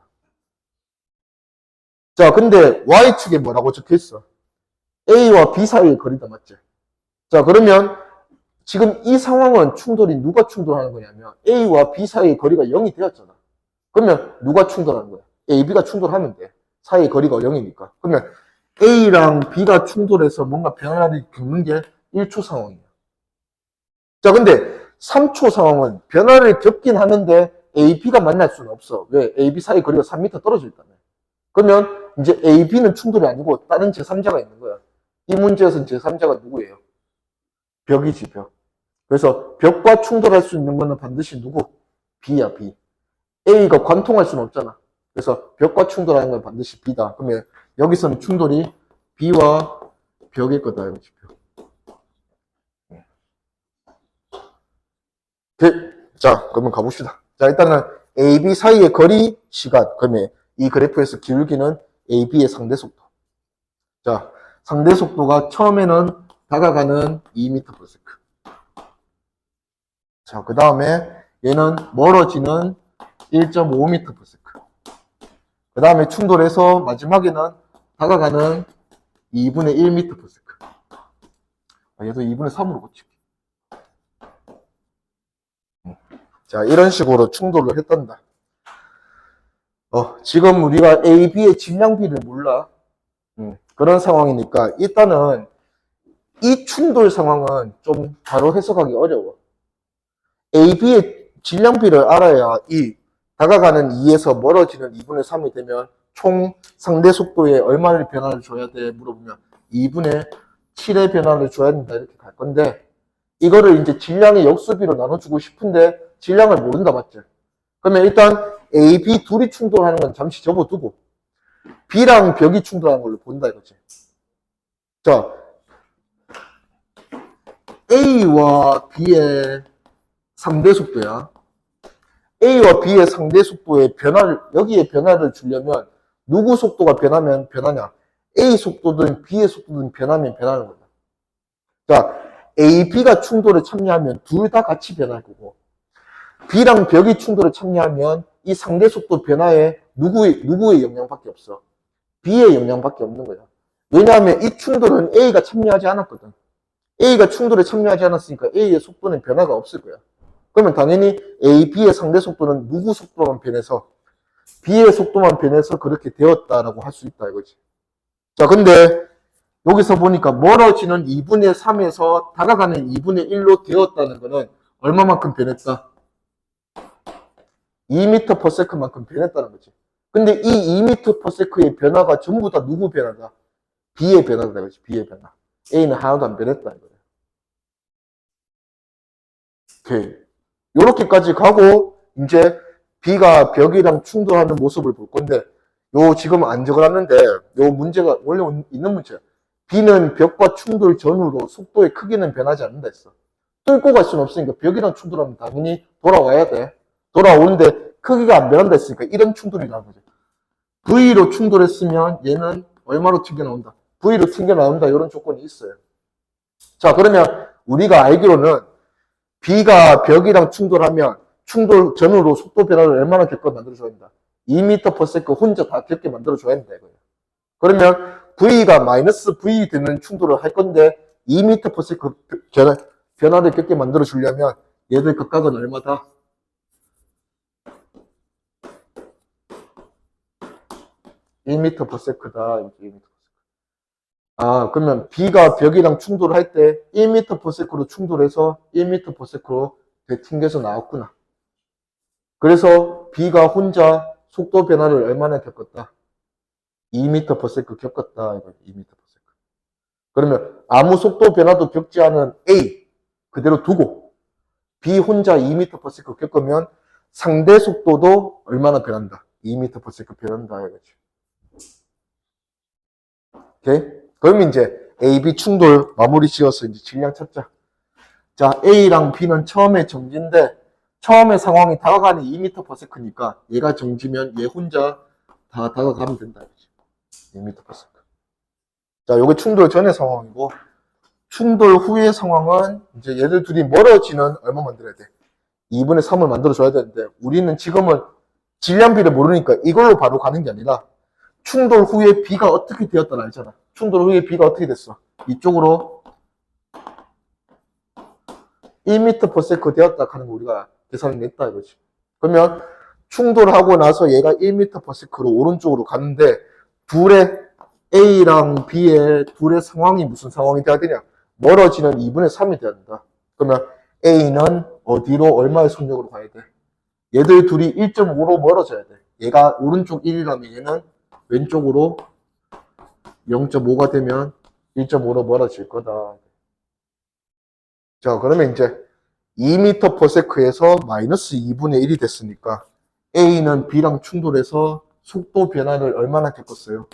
자, 근데 Y축에 뭐라고 적혀 있어? A와 B 사이의 거리다, 맞지? 자, 그러면 지금 이 상황은 충돌이 누가 충돌하는 거냐면 A와 B 사이의 거리가 0이 되었잖아. 그러면 누가 충돌하는 거야? A, B가 충돌하면 돼. 사이의 거리가 0이니까. 그러면 A랑 B가 충돌해서 뭔가 변화를 겪는 게 1초 상황이야. 자, 근데 3초 상황은 변화를 겪긴 하는데 A, B가 만날 수는 없어. 왜? A, B 사이 거리가 3m 떨어져 있다며. 그러면 이제 A, B는 충돌이 아니고 다른 제3자가 있는 거야. 이 문제에서는 제3자가 누구예요? 벽이지, 벽. 그래서 벽과 충돌할 수 있는 거는 반드시 누구? B야, B. A가 관통할 수는 없잖아. 그래서 벽과 충돌하는 건 반드시 B다. 그러면 여기서는 충돌이 B와 벽일 거다. 이거지, 벽. 자, 그러면 가봅시다. 자, 일단은 A, B 사이의 거리, 시간. 그러면 이 그래프에서 기울기는 A, B의 상대 속도. 자, 상대 속도가 처음에는 다가가는 2m/s. 자, 그 다음에 얘는 멀어지는 1.5m/s. 그 다음에 충돌해서 마지막에는 다가가는 2분의 1m/s. 얘도 2분의 3으로 고칠게. 자, 이런 식으로 충돌을 했단다. 지금 우리가 A, B의 질량비를 몰라. 그런 상황이니까 일단은 이 충돌 상황은 좀 바로 해석하기 어려워. A, B의 질량비를 알아야 이 다가가는 2에서 멀어지는 2분의 3이 되면 총 상대 속도에 얼마를 변화를 줘야 돼? 물어보면 2분의 7의 변화를 줘야 된다 이렇게 갈 건데 이거를 이제 질량의 역수비로 나눠주고 싶은데 질량을 모른다 맞지? 그러면 일단 A, B 둘이 충돌하는 건 잠시 접어두고 B랑 벽이 충돌하는 걸로 본다 이거지. 자, A와 B의 상대 속도야. A와 B의 상대 속도의 변화를, 여기에 변화를 주려면 누구 속도가 변하면 변하냐? A 속도든 B의 속도든 변하면 변하는 거다. 자, A, B가 충돌에 참여하면 둘 다 같이 변할 거고 B랑 벽이 충돌에 참여하면 이 상대 속도 변화에 누구의 영향밖에 없어? B의 영향밖에 없는 거야. 왜냐하면 이 충돌은 A가 참여하지 않았거든. A가 충돌에 참여하지 않았으니까 A의 속도는 변화가 없을 거야. 그러면 당연히 A, B의 상대 속도는 누구 속도만 변해서 B의 속도만 변해서 그렇게 되었다라고 할 수 있다 이거지. 자, 근데 여기서 보니까 멀어지는 2분의 3에서 다가가는 2분의 1로 되었다는 거는 얼마만큼 변했다? 2m/s만큼 변했다는 거지. 근데 이 2m/s의 변화가 전부 다 누구 변화다? B의 변화다 이거지. B의 변화. A는 하나도 안 변했다 이거야. 오케이. 요렇게까지 가고 이제 B가 벽이랑 충돌하는 모습을 볼 건데 요 지금 안 적어놨는데 요 문제가 원래 있는 문제야. B는 벽과 충돌 전후로 속도의 크기는 변하지 않는다 했어. 뚫고 갈 수는 없으니까 벽이랑 충돌하면 당연히 돌아와야 돼. 돌아오는데 크기가 안 변한다 했으니까 이런 충돌이 나는 거죠. V로 충돌했으면 얘는 얼마로 튕겨나온다? V로 튕겨나온다 이런 조건이 있어요. 자, 그러면 우리가 알기로는 B가 벽이랑 충돌하면 충돌 전후로 속도 변화를 얼마나 겪게 만들어줘야 된다? 2m/s 혼자 다 겪게 만들어줘야 된다 이거예요. 그러면 V가 마이너스 V 되는 충돌을 할 건데 2m/s 변화를 겪게 만들어주려면 얘들 각각은 얼마다? 1m/s다. 1m/s. 아, 그러면 B가 벽이랑 충돌할 때 1m/s로 충돌해서 1m/s로 튕겨서 나왔구나. 그래서 B가 혼자 속도 변화를 얼마나 겪었다? 2m/s 겪었다. 이거 2m/s. 그러면 아무 속도 변화도 겪지 않은 A 그대로 두고 B 혼자 2m/s 겪으면 상대 속도도 얼마나 변한다? 2m/s 변한다. 이거지. 오케이? 그럼 이제 A, B 충돌 마무리 지어서 이제 질량 찾자. 자, A랑 B는 처음에 정지인데 처음에 상황이 다가가는 2m/s니까 얘가 정지면 얘 혼자 다 다가가면 된다. 2m/s. 자, 요게 충돌 전의 상황이고 충돌 후의 상황은 이제 얘들 둘이 멀어지는 얼마 만들어야 돼? 2분의 3을 만들어줘야 되는데 우리는 지금은 질량비를 모르니까 이걸로 바로 가는 게 아니라 충돌 후에 B가 어떻게 되었다는 알잖아. 충돌 후에 B가 어떻게 됐어? 이쪽으로 1m/s 되었다 하는 거 우리가 계산을 냈다 이거지. 그러면 충돌하고 나서 얘가 1m/s로 오른쪽으로 가는데 둘의 A랑 B의 둘의 상황이 무슨 상황이 돼야 되냐? 멀어지는 2분의 3이 돼야 된다. 그러면 A는 어디로 얼마의 속력으로 가야 돼? 얘들 둘이 1.5로 멀어져야 돼. 얘가 오른쪽 1이라면 얘는 왼쪽으로 0.5가 되면 1.5로 멀어질 거다. 자, 그러면 이제 2m/s에서 마이너스 2분의 1이 됐으니까 A는 B랑 충돌해서 속도 변화를 얼마나 겪었어요?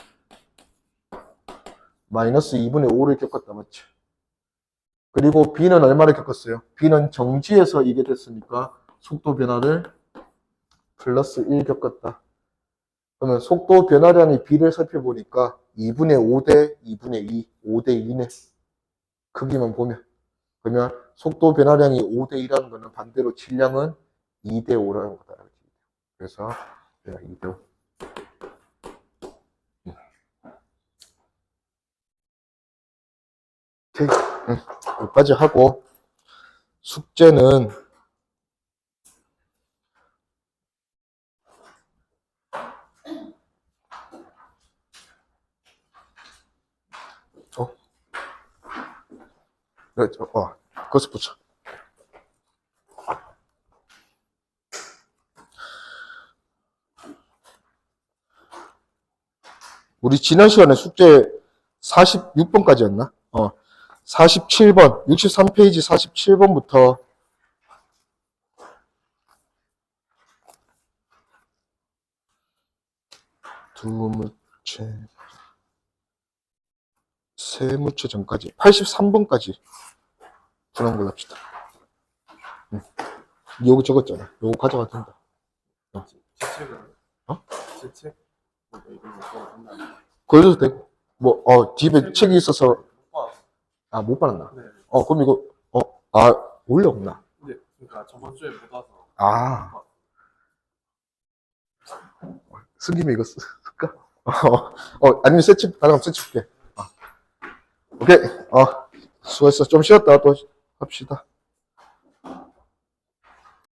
마이너스 2분의 5를 겪었다, 맞지? 그리고 B는 얼마를 겪었어요? B는 정지해서 이게 됐으니까 속도 변화를 플러스 1 겪었다. 그러면 속도 변화량이 B를 살펴보니까 2분의 5 대 2분의 2, 5 대 2네. 크기만 보면. 그러면 속도 변화량이 5 대 2라는 거는 반대로 질량은 2 대 5라는 거다. 그래서 2 대 5. 오케이. 여기까지 하고 숙제는 그것을 보자. 우리 지난 시간에 숙제 46번까지였나? 47번, 63페이지 47번부터 두무체, 세무체 전까지 83번까지 풀어온 걸로 합시다. 요거 적었잖아. 요거 가져가도 된다. 제 책은? 제 책? 그래도 되고. 집에 책이 있어서. 못 받았나? 네. 그럼 이거, 원래 없나? 네, 그러니까 저번 주에 못 와서. 승김이 이거 쓸까? 아니면 새집, 나랑 새집 줄게. 오케이. 수고했어. 좀 쉬었다 또 합시다.